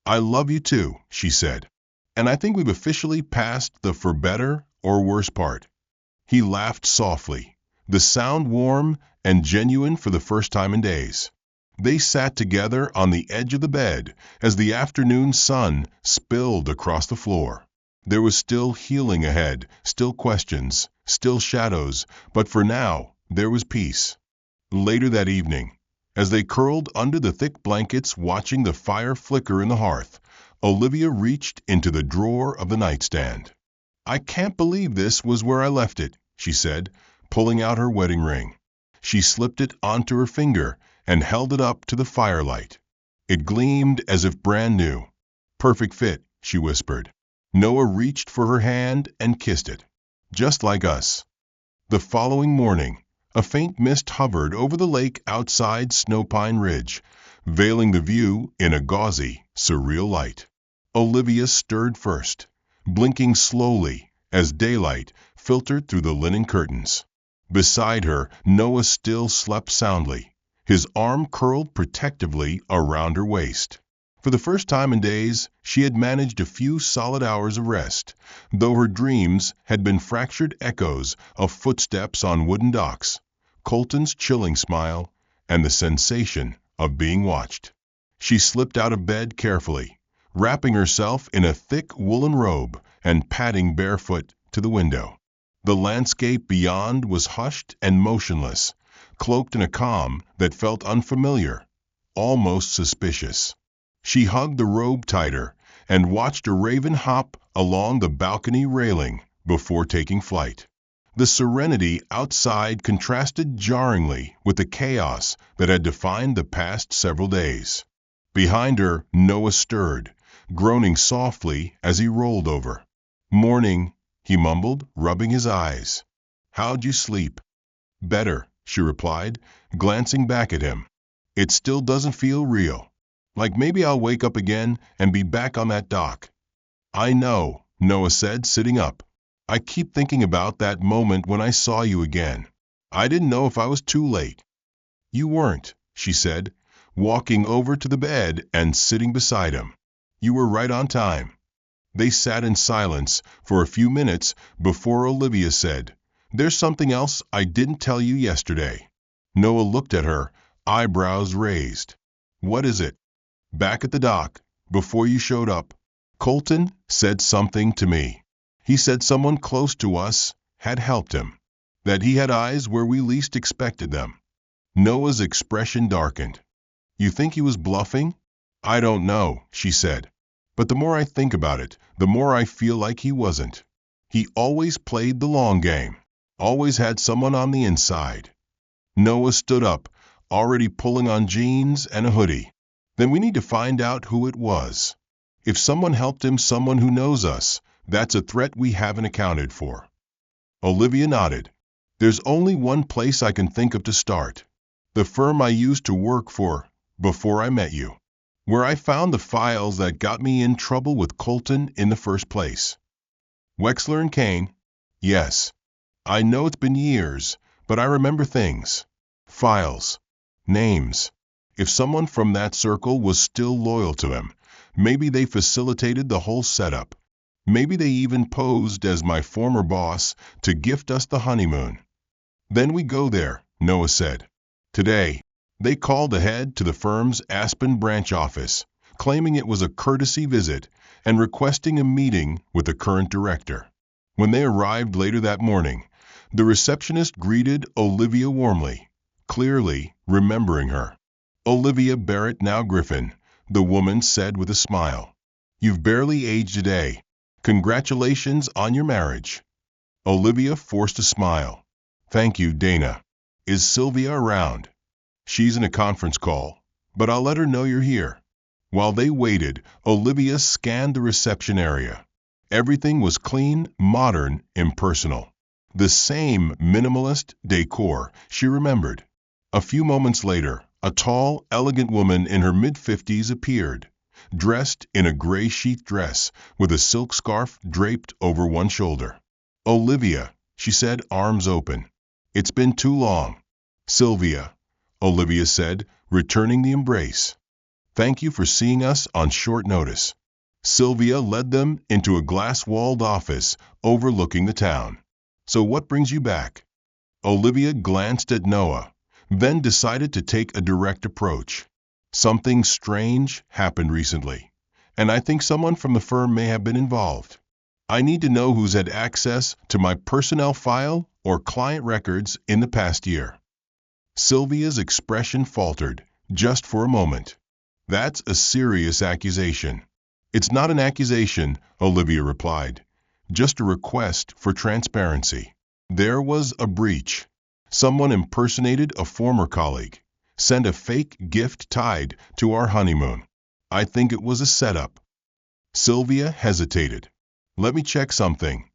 I love you too, she said. And I think we've officially passed the for better or worse part. He laughed softly, the sound warm and genuine for the first time in days. They sat together on the edge of the bed as the afternoon sun spilled across the floor. There was still healing ahead, still questions, still shadows, but for now, there was peace. Later that evening, as they curled under the thick blankets watching the fire flicker in the hearth, Olivia reached into the drawer of the nightstand. I can't believe this was where I left it, she said, pulling out her wedding ring. She slipped it onto her finger and held it up to the firelight. It gleamed as if brand new. Perfect fit, she whispered. Noah reached for her hand and kissed it. Just like us. The following morning, a faint mist hovered over the lake outside Snowpine Ridge, veiling the view in a gauzy, surreal light. Olivia stirred first, blinking slowly as daylight filtered through the linen curtains. Beside her, Noah still slept soundly, his arm curled protectively around her waist. For the first time in days, she had managed a few solid hours of rest, though her dreams had been fractured echoes of footsteps on wooden docks, Colton's chilling smile, and the sensation of being watched. She slipped out of bed carefully, wrapping herself in a thick woolen robe and padding barefoot to the window. The landscape beyond was hushed and motionless, cloaked in a calm that felt unfamiliar, almost suspicious. She hugged the robe tighter and watched a raven hop along the balcony railing before taking flight. The serenity outside contrasted jarringly with the chaos that had defined the past several days. Behind her, Noah stirred, groaning softly as he rolled over. Morning, he mumbled, rubbing his eyes. How'd you sleep? Better, she replied, glancing back at him. It still doesn't feel real. Like maybe I'll wake up again and be back on that dock. I know, Noah said, sitting up. I keep thinking about that moment when I saw you again. I didn't know if I was too late. You weren't, she said, walking over to the bed and sitting beside him. You were right on time. They sat in silence for a few minutes before Olivia said, "There's something else I didn't tell you yesterday." Noah looked at her, eyebrows raised. "What is it?" "Back at the dock, before you showed up, Colton said something to me. He said someone close to us had helped him, that he had eyes where we least expected them." Noah's expression darkened. "You think he was bluffing?" "I don't know," she said. "But the more I think about it, the more I feel like he wasn't. He always played the long game, always had someone on the inside." Noah stood up, already pulling on jeans and a hoodie. "Then we need to find out who it was. If someone helped him, someone who knows us, that's a threat we haven't accounted for." Olivia nodded. "There's only one place I can think of to start. The firm I used to work for before I met you, where I found the files that got me in trouble with Colton in the first place." "Wexler and Kane?" "Yes. I know it's been years, but I remember things. Files. Names. If someone from that circle was still loyal to him, maybe they facilitated the whole setup. Maybe they even posed as my former boss to gift us the honeymoon." "Then we go there," Noah said. "Today." They called ahead to the firm's Aspen branch office, claiming it was a courtesy visit and requesting a meeting with the current director. When they arrived later that morning, the receptionist greeted Olivia warmly, clearly remembering her. "Olivia Barrett, now Griffin," the woman said with a smile. "You've barely aged a day. Congratulations on your marriage." Olivia forced a smile. "Thank you, Dana. Is Sylvia around?" "She's in a conference call, but I'll let her know you're here." While they waited, Olivia scanned the reception area. Everything was clean, modern, impersonal. The same minimalist decor she remembered. A few moments later, a tall, elegant woman in her mid-50s appeared, dressed in a gray sheath dress with a silk scarf draped over one shoulder. "Olivia," she said, arms open. "It's been too long." "Sylvia," Olivia said, returning the embrace. "Thank you for seeing us on short notice." Sylvia led them into a glass-walled office overlooking the town. "So what brings you back?" Olivia glanced at Noah, then decided to take a direct approach. "Something strange happened recently, and I think someone from the firm may have been involved. I need to know who's had access to my personnel file or client records in the past year." Sylvia's expression faltered, just for a moment. "That's a serious accusation." "It's not an accusation," Olivia replied. "Just a request for transparency. There was a breach. Someone impersonated a former colleague, sent a fake gift tied to our honeymoon. I think it was a setup." Sylvia hesitated. "Let me check something."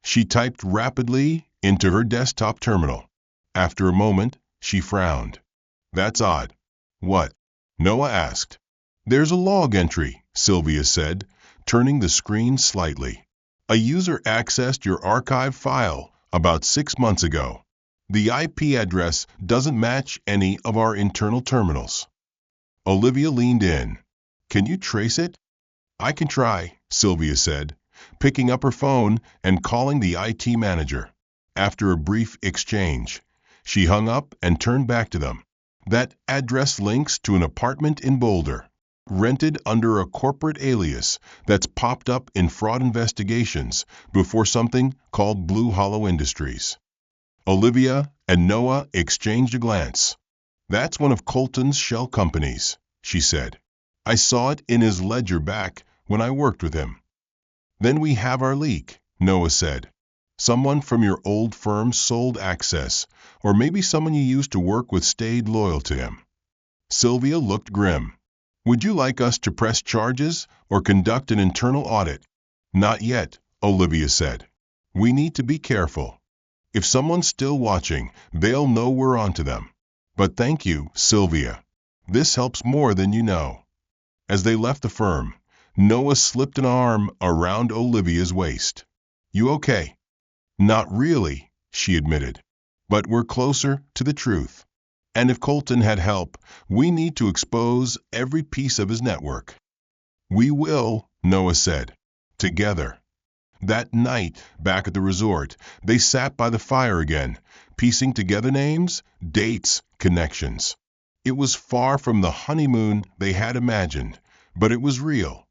She typed rapidly into her desktop terminal. After a moment, she frowned. "That's odd." "What?" Noah asked. "There's a log entry," Sylvia said, turning the screen slightly. "A user accessed your archive file about 6 months ago. The IP address doesn't match any of our internal terminals." Olivia leaned in. "Can you trace it?" "I can try," Sylvia said, picking up her phone and calling the IT manager. After a brief exchange, she hung up and turned back to them. "That address links to an apartment in Boulder, rented under a corporate alias that's popped up in fraud investigations before something called Blue Hollow Industries." Olivia and Noah exchanged a glance. "That's one of Colton's shell companies," she said. "I saw it in his ledger back when I worked with him." "Then we have our leak," Noah said. "Someone from your old firm sold access, or maybe someone you used to work with stayed loyal to him." Sylvia looked grim. "Would you like us to press charges or conduct an internal audit?" "Not yet," Olivia said. "We need to be careful. If someone's still watching, they'll know we're onto them. But thank you, Sylvia. This helps more than you know." As they left the firm, Noah slipped an arm around Olivia's waist. "You okay?" "Not really," she admitted. "But we're closer to the truth. And if Colton had help, we need to expose every piece of his network." "We will," Noah said. together. That night, back at the resort, they sat by the fire again, piecing together names, dates, connections. It was far from the honeymoon they had imagined, but it was real,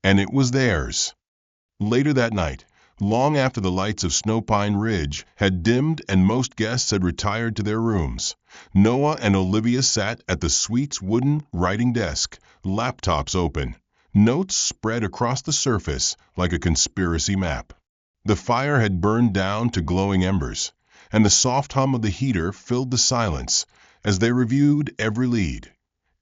and it was theirs. Later that night, long after the lights of Snowpine Ridge had dimmed and most guests had retired to their rooms, Noah and Olivia sat at the suite's wooden writing desk, laptops open, notes spread across the surface like a conspiracy map. The fire had burned down to glowing embers, and the soft hum of the heater filled the silence as they reviewed every lead,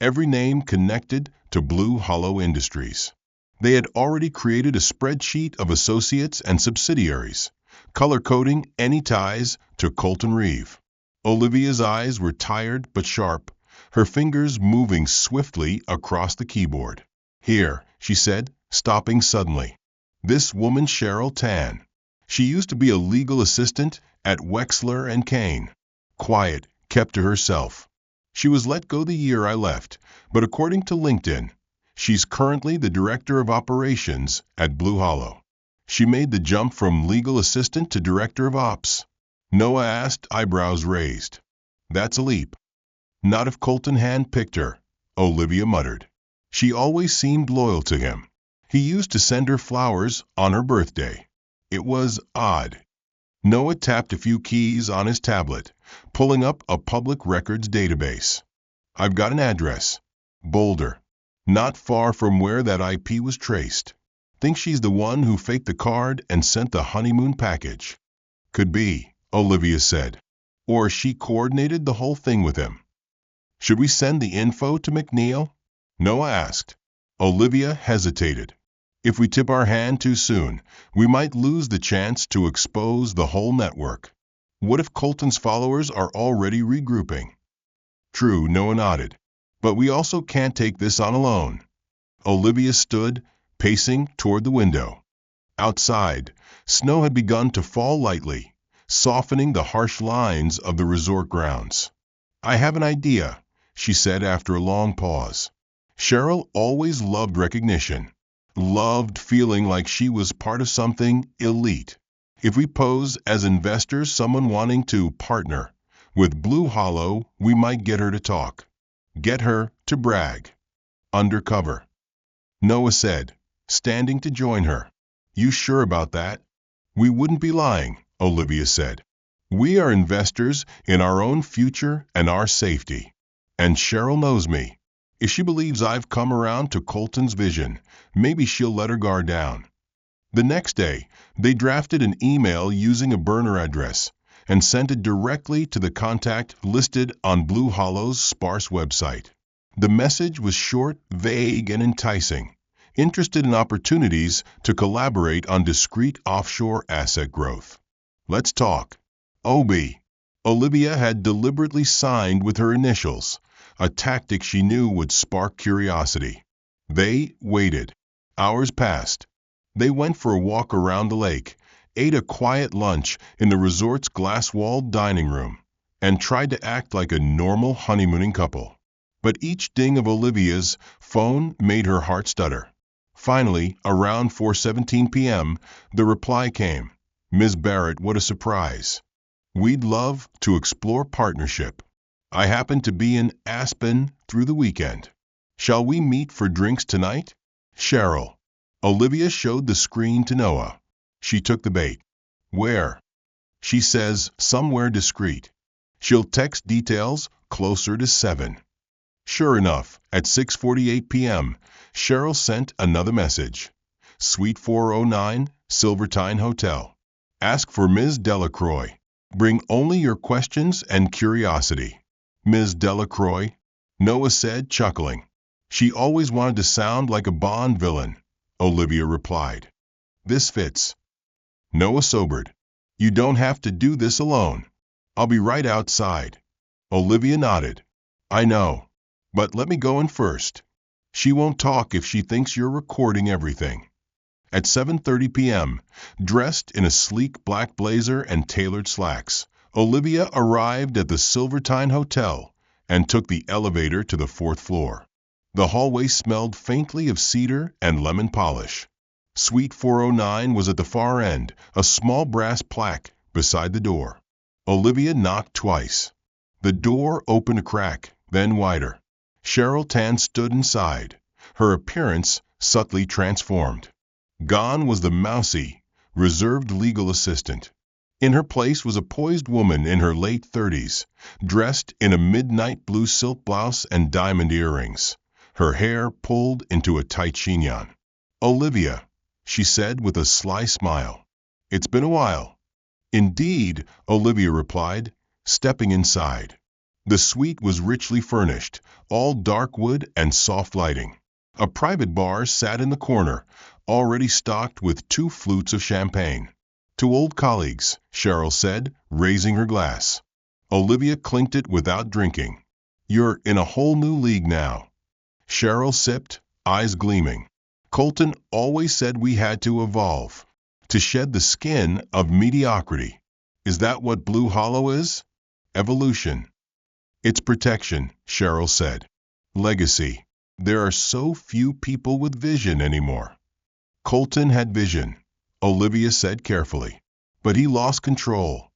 every name connected to Blue Hollow Industries. They had already created a spreadsheet of associates and subsidiaries, color-coding any ties to Colton Reeve. Olivia's eyes were tired but sharp, her fingers moving swiftly across the keyboard. "Here," she said, stopping suddenly. "This woman Cheryl Tan. She used to be a legal assistant at Wexler and Kane. Quiet, kept to herself. She was let go the year I left, but according to LinkedIn, she's currently the director of operations at Blue Hollow. She made the jump from legal assistant to director of ops." Noah asked, eyebrows raised. "That's a leap." "Not if Colton hand-picked her," Olivia muttered. "She always seemed loyal to him. He used to send her flowers on her birthday. It was odd." Noah tapped a few keys on his tablet, pulling up a public records database. "I've got an address. Boulder. Not far from where that IP was traced. Think she's the one who faked the card and sent the honeymoon package." "Could be," Olivia said. "Or she coordinated the whole thing with him." "Should we send the info to McNeil?" Noah asked. Olivia hesitated. "If we tip our hand too soon, we might lose the chance to expose the whole network. What if Colton's followers are already regrouping?" "True," Noah nodded. "But we also can't take this on alone." Olivia stood, pacing toward the window. Outside, snow had begun to fall lightly, softening the harsh lines of the resort grounds. "I have an idea," she said after a long pause. "Cheryl always loved recognition, loved feeling like she was part of something elite. If we pose as investors, someone wanting to partner with Blue Hollow, we might get her to talk. Get her to brag. Undercover." Noah said, standing to join her. "You sure about that?" "We wouldn't be lying," Olivia said. "We are investors in our own future and our safety. And Cheryl knows me. If she believes I've come around to Colton's vision, maybe she'll let her guard down." The next day, they drafted an email using a burner address and sent it directly to the contact listed on Blue Hollow's sparse website. The message was short, vague, and enticing, interested in opportunities to collaborate on discrete offshore asset growth. "Let's talk." OB. Olivia had deliberately signed with her initials, a tactic she knew would spark curiosity. They waited. Hours passed. They went for a walk around the lake, ate a quiet lunch in the resort's glass-walled dining room, and tried to act like a normal honeymooning couple. But each ding of Olivia's phone made her heart stutter. Finally, around 4:17 p.m., the reply came. "Ms. Barrett, what a surprise. We'd love to explore partnership. I happen to be in Aspen through the weekend. Shall we meet for drinks tonight? Cheryl." Olivia showed the screen to Noah. She took the bait. "Where?" "She says somewhere discreet. She'll text details closer to 7. Sure enough, at 6:48 p.m., Cheryl sent another message. "Suite 409, Silvertine Hotel. Ask for Ms. Delacroix. Bring only your questions and curiosity." "Ms. Delacroix?" Noah said, chuckling. "She always wanted to sound like a Bond villain," Olivia replied. "This fits." Noah sobered. "You don't have to do this alone. I'll be right outside." Olivia nodded. "I know. But let me go in first. She won't talk if she thinks you're recording everything." At 7:30 p.m., dressed in a sleek black blazer and tailored slacks, Olivia arrived at the Silvertine Hotel and took the elevator to the 4th floor. The hallway smelled faintly of cedar and lemon polish. Suite 409 was at the far end, a small brass plaque beside the door. Olivia knocked twice. The door opened a crack, then wider. Cheryl Tan stood inside, her appearance subtly transformed. Gone was the mousy, reserved legal assistant. In her place was a poised woman in her late 30s, dressed in a midnight blue silk blouse and diamond earrings, her hair pulled into a tight chignon. "Olivia," she said with a sly smile. "It's been a while." "Indeed," Olivia replied, stepping inside. The suite was richly furnished, all dark wood and soft lighting. A private bar sat in the corner, already stocked with 2 flutes of champagne. "To old colleagues," Cheryl said, raising her glass. Olivia clinked it without drinking. "You're in a whole new league now." Cheryl sipped, eyes gleaming. "Colton always said we had to evolve, to shed the skin of mediocrity. Is that what Blue Hollow is? Evolution." "It's protection," Cheryl said. "Legacy. There are so few people with vision anymore." "Colton had vision," Olivia said carefully, "but he lost control."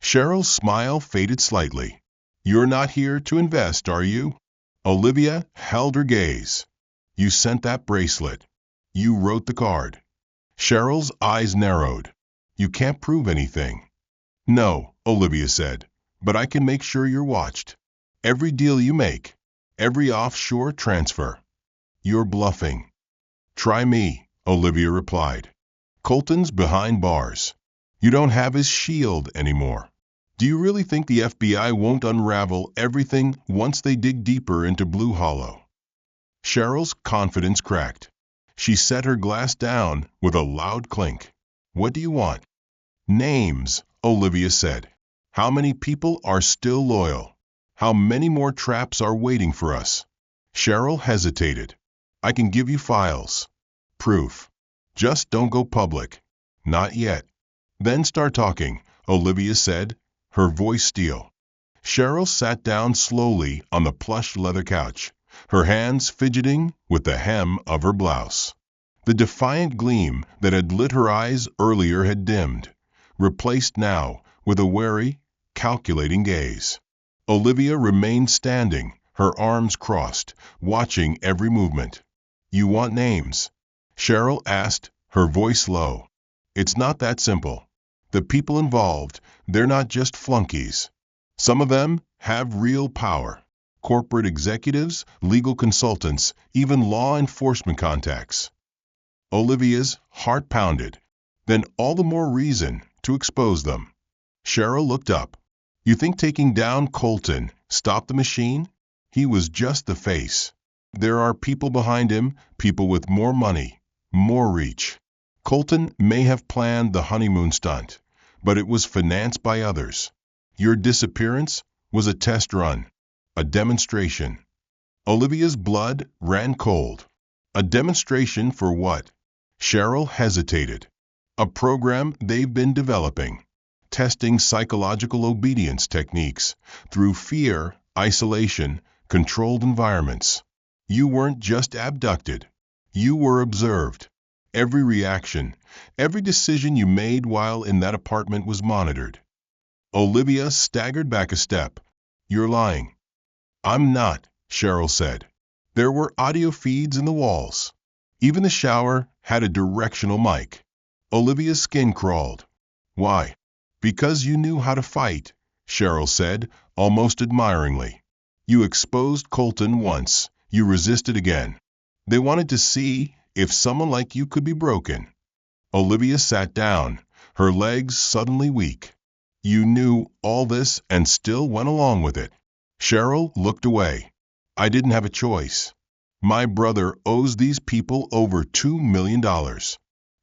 Cheryl's smile faded slightly. "You're not here to invest, are you?" Olivia held her gaze. "You sent that bracelet. You wrote the card." Cheryl's eyes narrowed. "You can't prove anything." "No," Olivia said, "but I can make sure you're watched. Every deal you make, every offshore transfer." "You're bluffing." "Try me," Olivia replied. "Colton's behind bars. You don't have his shield anymore. Do you really think the FBI won't unravel everything once they dig deeper into Blue Hollow?" Cheryl's confidence cracked. She set her glass down with a loud clink. "What do you want?" "Names," Olivia said. "How many people are still loyal? How many more traps are waiting for us?" Cheryl hesitated. "I can give you files. Proof. Just don't go public. Not yet." "Then start talking," Olivia said, her voice steel. Cheryl sat down slowly on the plush leather couch, her hands fidgeting with the hem of her blouse. The defiant gleam that had lit her eyes earlier had dimmed, replaced now with a wary, calculating gaze. Olivia remained standing, her arms crossed, watching every movement. "You want names?" Cheryl asked, her voice low. "It's not that simple. The people involved, they're not just flunkies. Some of them have real power. Corporate executives, legal consultants, even law enforcement contacts." Olivia's heart pounded. Then all the more reason to expose them. Cheryl looked up. "You think taking down Colton stopped the machine? He was just the face. There are people behind him, people with more money, more reach. Colton may have planned the honeymoon stunt, but it was financed by others. Your disappearance was a test run, a demonstration." Olivia's blood ran cold. A demonstration for what? Cheryl hesitated. "A program they've been developing, testing psychological obedience techniques through fear, isolation, controlled environments. You weren't just abducted. You were observed. Every reaction, every decision you made while in that apartment was monitored." Olivia staggered back a step. "You're lying." "I'm not," Cheryl said. "There were audio feeds in the walls. Even the shower had a directional mic." Olivia's skin crawled. "Why?" "Because you knew how to fight," Cheryl said, almost admiringly. "You exposed Colton once. You resisted again. They wanted to see if someone like you could be broken." Olivia sat down, her legs suddenly weak. "You knew all this and still went along with it." Cheryl looked away. "I didn't have a choice. My brother owes these people over $2 million.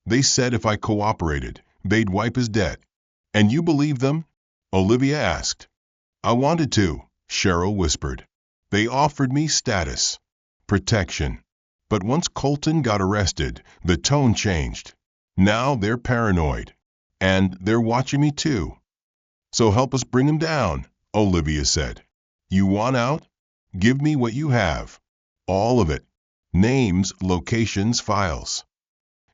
They said if I cooperated, they'd wipe his debt." "And you believed them?" Olivia asked. "I wanted to," Cheryl whispered. "They offered me status, protection. But once Colton got arrested, the tone changed. Now they're paranoid. And they're watching me too." "So help us bring him down," Olivia said. "You want out? Give me what you have. All of it. Names, locations, files."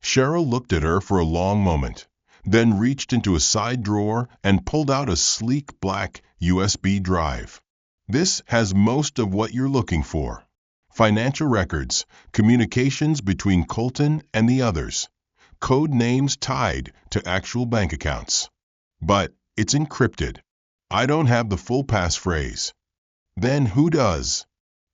Cheryl looked at her for a long moment, then reached into a side drawer and pulled out a sleek black USB drive. This has most of what you're looking for. Financial records, communications between Colton and the others, code names tied to actual bank accounts. But it's encrypted. I don't have the full passphrase. Then who does?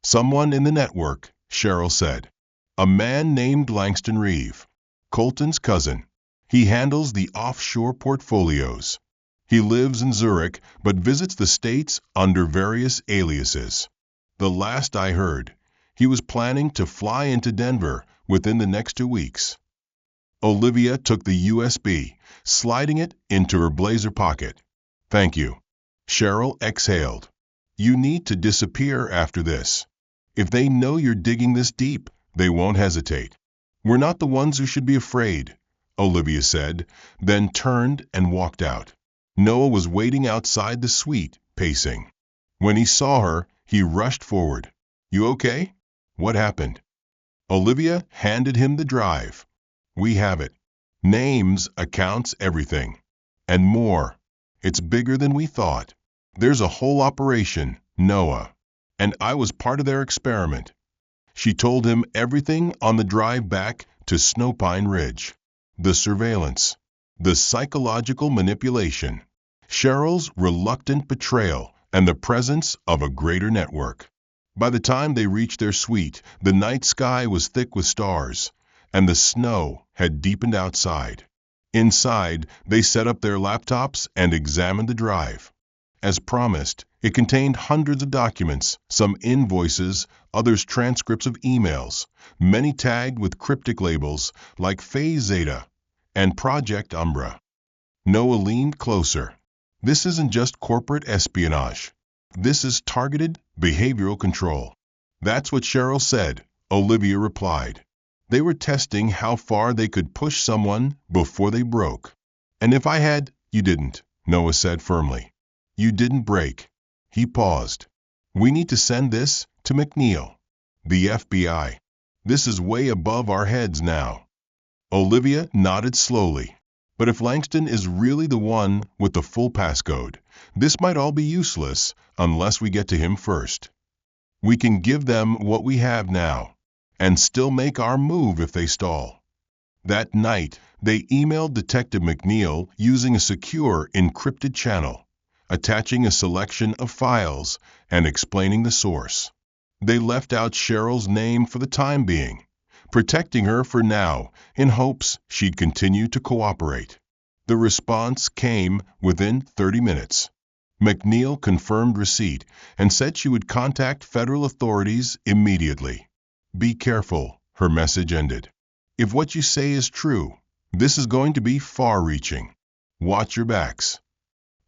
Someone in the network, Cheryl said. A man named Langston Reeve, Colton's cousin. He handles the offshore portfolios. He lives in Zurich but visits the States under various aliases. The last I heard, he was planning to fly into Denver within the next 2 weeks. Olivia took the USB, sliding it into her blazer pocket. Thank you. Cheryl exhaled. You need to disappear after this. If they know you're digging this deep, they won't hesitate. We're not the ones who should be afraid, Olivia said, then turned and walked out. Noah was waiting outside the suite, pacing. When he saw her, he rushed forward. You okay? What happened? Olivia handed him the drive. We have it. Names, accounts, everything. And more. It's bigger than we thought. There's a whole operation, Noah. And I was part of their experiment. She told him everything on the drive back to Snowpine Ridge. The surveillance. The psychological manipulation. Cheryl's reluctant betrayal and the presence of a greater network. By the time they reached their suite, the night sky was thick with stars, and the snow had deepened outside. Inside, they set up their laptops and examined the drive. As promised, it contained hundreds of documents, some invoices, others transcripts of emails, many tagged with cryptic labels like Phase Zeta and Project Umbra. Noah leaned closer. This isn't just corporate espionage. This is targeted behavioral control. That's what Cheryl said, Olivia replied. They were testing how far they could push someone before they broke. And if I had, you didn't, Noah said firmly. You didn't break. He paused. We need to send this to McNeil, the FBI. This is way above our heads now. Olivia nodded slowly. But if Langston is really the one with the full passcode, this might all be useless unless we get to him first. We can give them what we have now, and still make our move if they stall. That night, they emailed Detective McNeil using a secure encrypted channel, attaching a selection of files and explaining the source. They left out Cheryl's name for the time being, protecting her for now in hopes she'd continue to cooperate. The response came within 30 minutes. McNeil confirmed receipt and said she would contact federal authorities immediately. Be careful, her message ended. If what you say is true, this is going to be far-reaching. Watch your backs.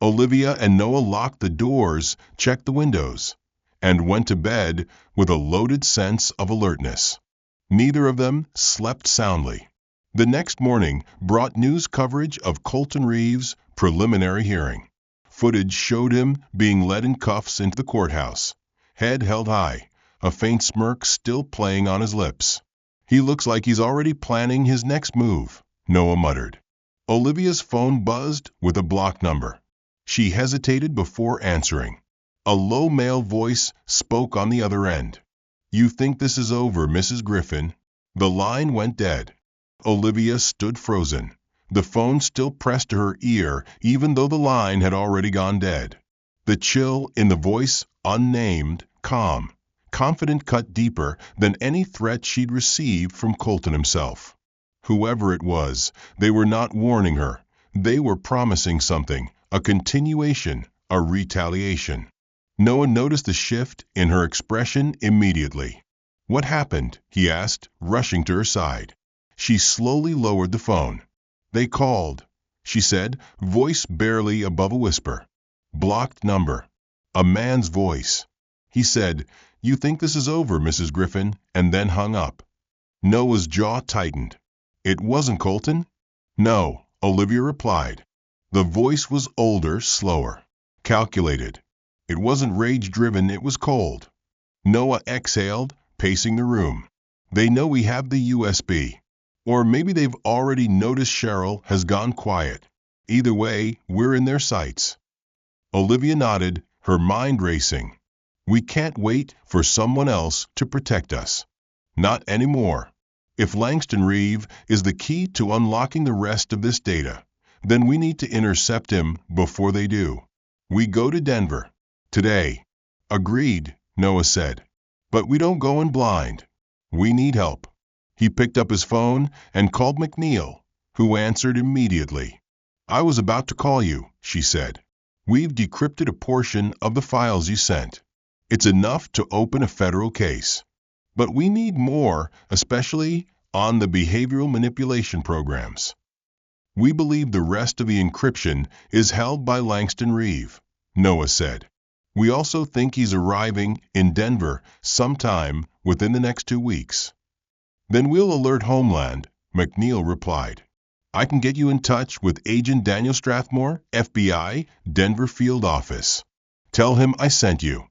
Olivia and Noah locked the doors, checked the windows, and went to bed with a loaded sense of alertness. Neither of them slept soundly. The next morning brought news coverage of Colton Reeve's preliminary hearing. Footage showed him being led in cuffs into the courthouse, head held high, a faint smirk still playing on his lips. He looks like he's already planning his next move, Noah muttered. Olivia's phone buzzed with a blocked number. She hesitated before answering. A low male voice spoke on the other end. You think this is over, Mrs. Griffin? The line went dead. Olivia stood frozen, the phone still pressed to her ear even though the line had already gone dead. The chill in the voice, unnamed, calm, confident, cut deeper than any threat she'd received from Colton himself. Whoever it was, they were not warning her. They were promising something, a continuation, a retaliation. Noah noticed the shift in her expression immediately. What happened? He asked, rushing to her side. She slowly lowered the phone. They called, she said, voice barely above a whisper. Blocked number. A man's voice. He said, You think this is over, Mrs. Griffin, and then hung up. Noah's jaw tightened. It wasn't Colton? No, Olivia replied. The voice was older, slower, calculated. It wasn't rage-driven, it was cold. Noah exhaled, pacing the room. They know we have the USB. Or maybe they've already noticed Cheryl has gone quiet. Either way, we're in their sights. Olivia nodded, her mind racing. We can't wait for someone else to protect us. Not anymore. If Langston Reeve is the key to unlocking the rest of this data, then we need to intercept him before they do. We go to Denver. Today. Agreed, Noah said. But we don't go in blind. We need help. He picked up his phone and called McNeil, who answered immediately. I was about to call you, she said. We've decrypted a portion of the files you sent. It's enough to open a federal case. But we need more, especially on the behavioral manipulation programs. We believe the rest of the encryption is held by Langston Reeve, Noah said. We also think he's arriving in Denver sometime within the next 2 weeks. Then we'll alert Homeland, McNeil replied. I can get you in touch with Agent Daniel Strathmore, FBI, Denver Field Office. Tell him I sent you.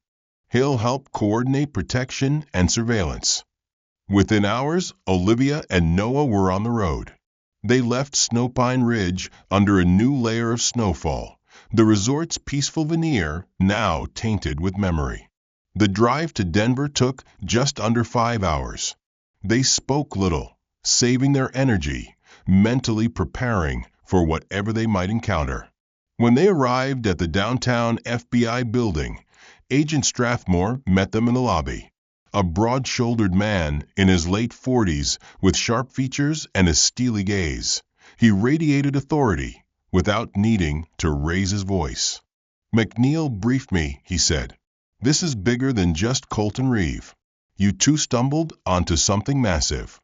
He'll help coordinate protection and surveillance. Within hours, Olivia and Noah were on the road. They left Snowpine Ridge under a new layer of snowfall, the resort's peaceful veneer now tainted with memory. The drive to Denver took just under 5 hours. They spoke little, saving their energy, mentally preparing for whatever they might encounter. When they arrived at the downtown FBI building, Agent Strathmore met them in the lobby. A broad-shouldered man in his late 40s with sharp features and a steely gaze. He radiated authority without needing to raise his voice. McNeil briefed me, he said. This is bigger than just Colton Reeve. You two stumbled onto something massive.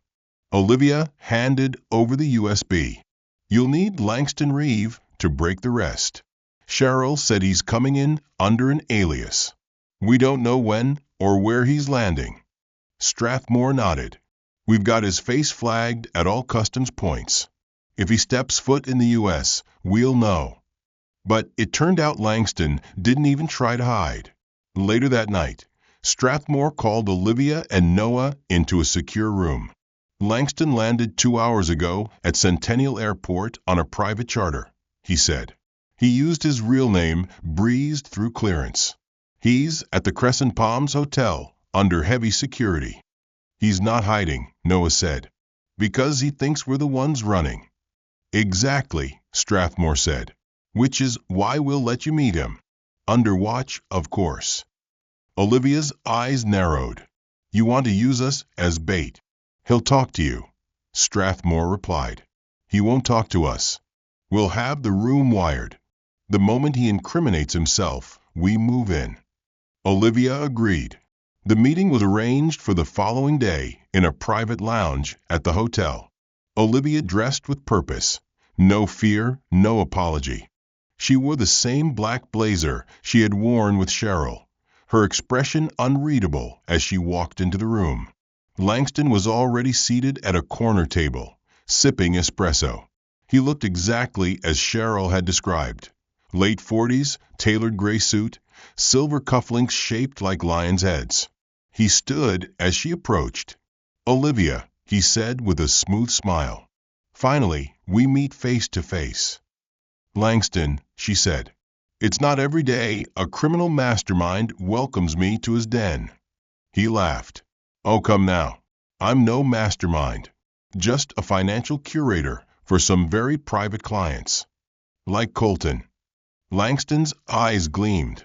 Olivia handed over the USB. You'll need Langston Reeve to break the rest. Cheryl said he's coming in under an alias. We don't know when or where he's landing. Strathmore nodded. We've got his face flagged at all customs points. If he steps foot in the U.S., we'll know. But it turned out Langston didn't even try to hide. Later that night, Strathmore called Olivia and Noah into a secure room. Langston landed 2 hours ago at Centennial Airport on a private charter, he said. He used his real name, breezed through clearance. He's at the Crescent Palms Hotel, under heavy security. He's not hiding, Noah said, because he thinks we're the ones running. Exactly, Strathmore said, which is why we'll let you meet him. Under watch, of course. Olivia's eyes narrowed. You want to use us as bait. He'll talk to you, Strathmore replied. He won't talk to us. We'll have the room wired. The moment he incriminates himself, we move in. Olivia agreed. The meeting was arranged for the following day in a private lounge at the hotel. Olivia dressed with purpose. No fear, no apology. She wore the same black blazer she had worn with Cheryl, her expression unreadable as she walked into the room. Langston was already seated at a corner table, sipping espresso. He looked exactly as Cheryl had described. Late 40s, tailored gray suit, silver cufflinks shaped like lions' heads. He stood as she approached. Olivia, he said with a smooth smile. Finally, we meet face to face. Langston, she said. It's not every day a criminal mastermind welcomes me to his den. He laughed. Oh, come now. I'm no mastermind. Just a financial curator for some very private clients. Like Colton. Langston's eyes gleamed.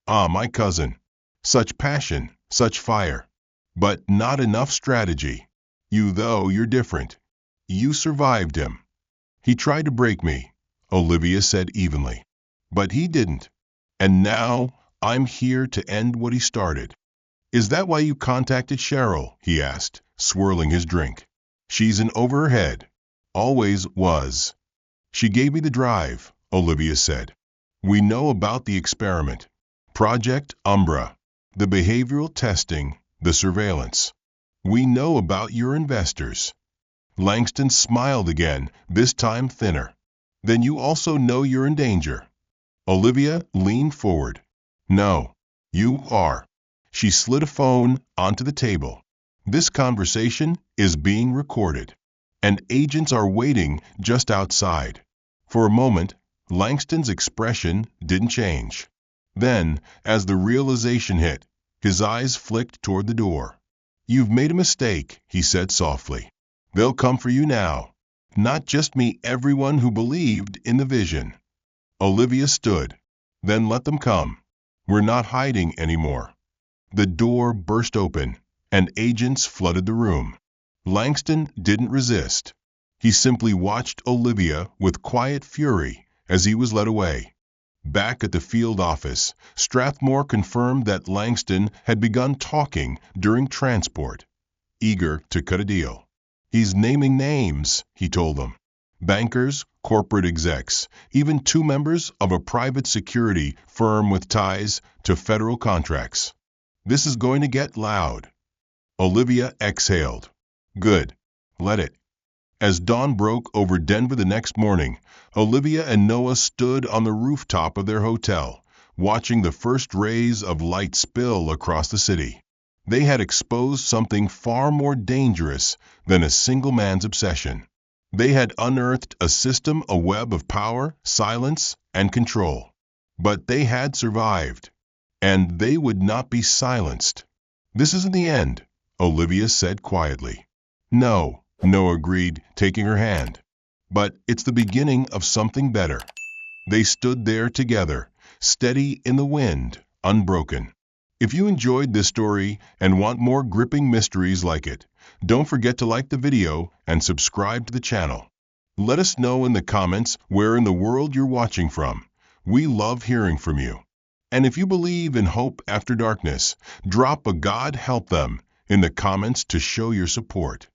Ah, my cousin. Such passion, such fire. But not enough strategy. You're different. You survived him. He tried to break me, Olivia said evenly. But he didn't. And now I'm here to end what he started. Is that why you contacted Cheryl? He asked, swirling his drink. She's in over her head. Always was. She gave me the drive, Olivia said. We know about the experiment. Project Umbra. The behavioral testing, the surveillance. We know about your investors. Langston smiled again, this time thinner. Then you also know you're in danger. Olivia leaned forward. No, you are. She slid a phone onto the table. This conversation is being recorded. and agents are waiting just outside. For a moment, Langston's expression didn't change. Then, as the realization hit, his eyes flicked toward the door. "You've made a mistake," he said softly. "They'll come for you now. Not just me, everyone who believed in the vision." Olivia stood. "Then let them come. We're not hiding anymore." The door burst open, and agents flooded the room. Langston didn't resist. He simply watched Olivia with quiet fury as he was led away. Back at the field office, Strathmore confirmed that Langston had begun talking during transport, eager to cut a deal. "He's naming names," he told them. "Bankers, corporate execs, even 2 members of a private security firm with ties to federal contracts. This is going to get loud." Olivia exhaled. "Good. Let it." As dawn broke over Denver the next morning, Olivia and Noah stood on the rooftop of their hotel, watching the first rays of light spill across the city. They had exposed something far more dangerous than a single man's obsession. They had unearthed a system, a web of power, silence, and control. But they had survived, and they would not be silenced. "This isn't the end," Olivia said quietly. "No," Noah agreed, taking her hand. "But it's the beginning of something better." They stood there together, steady in the wind, unbroken. If you enjoyed this story and want more gripping mysteries like it, don't forget to like the video and subscribe to the channel. Let us know in the comments where in the world you're watching from. We love hearing from you. And if you believe in hope after darkness, drop a "God help them" in the comments to show your support.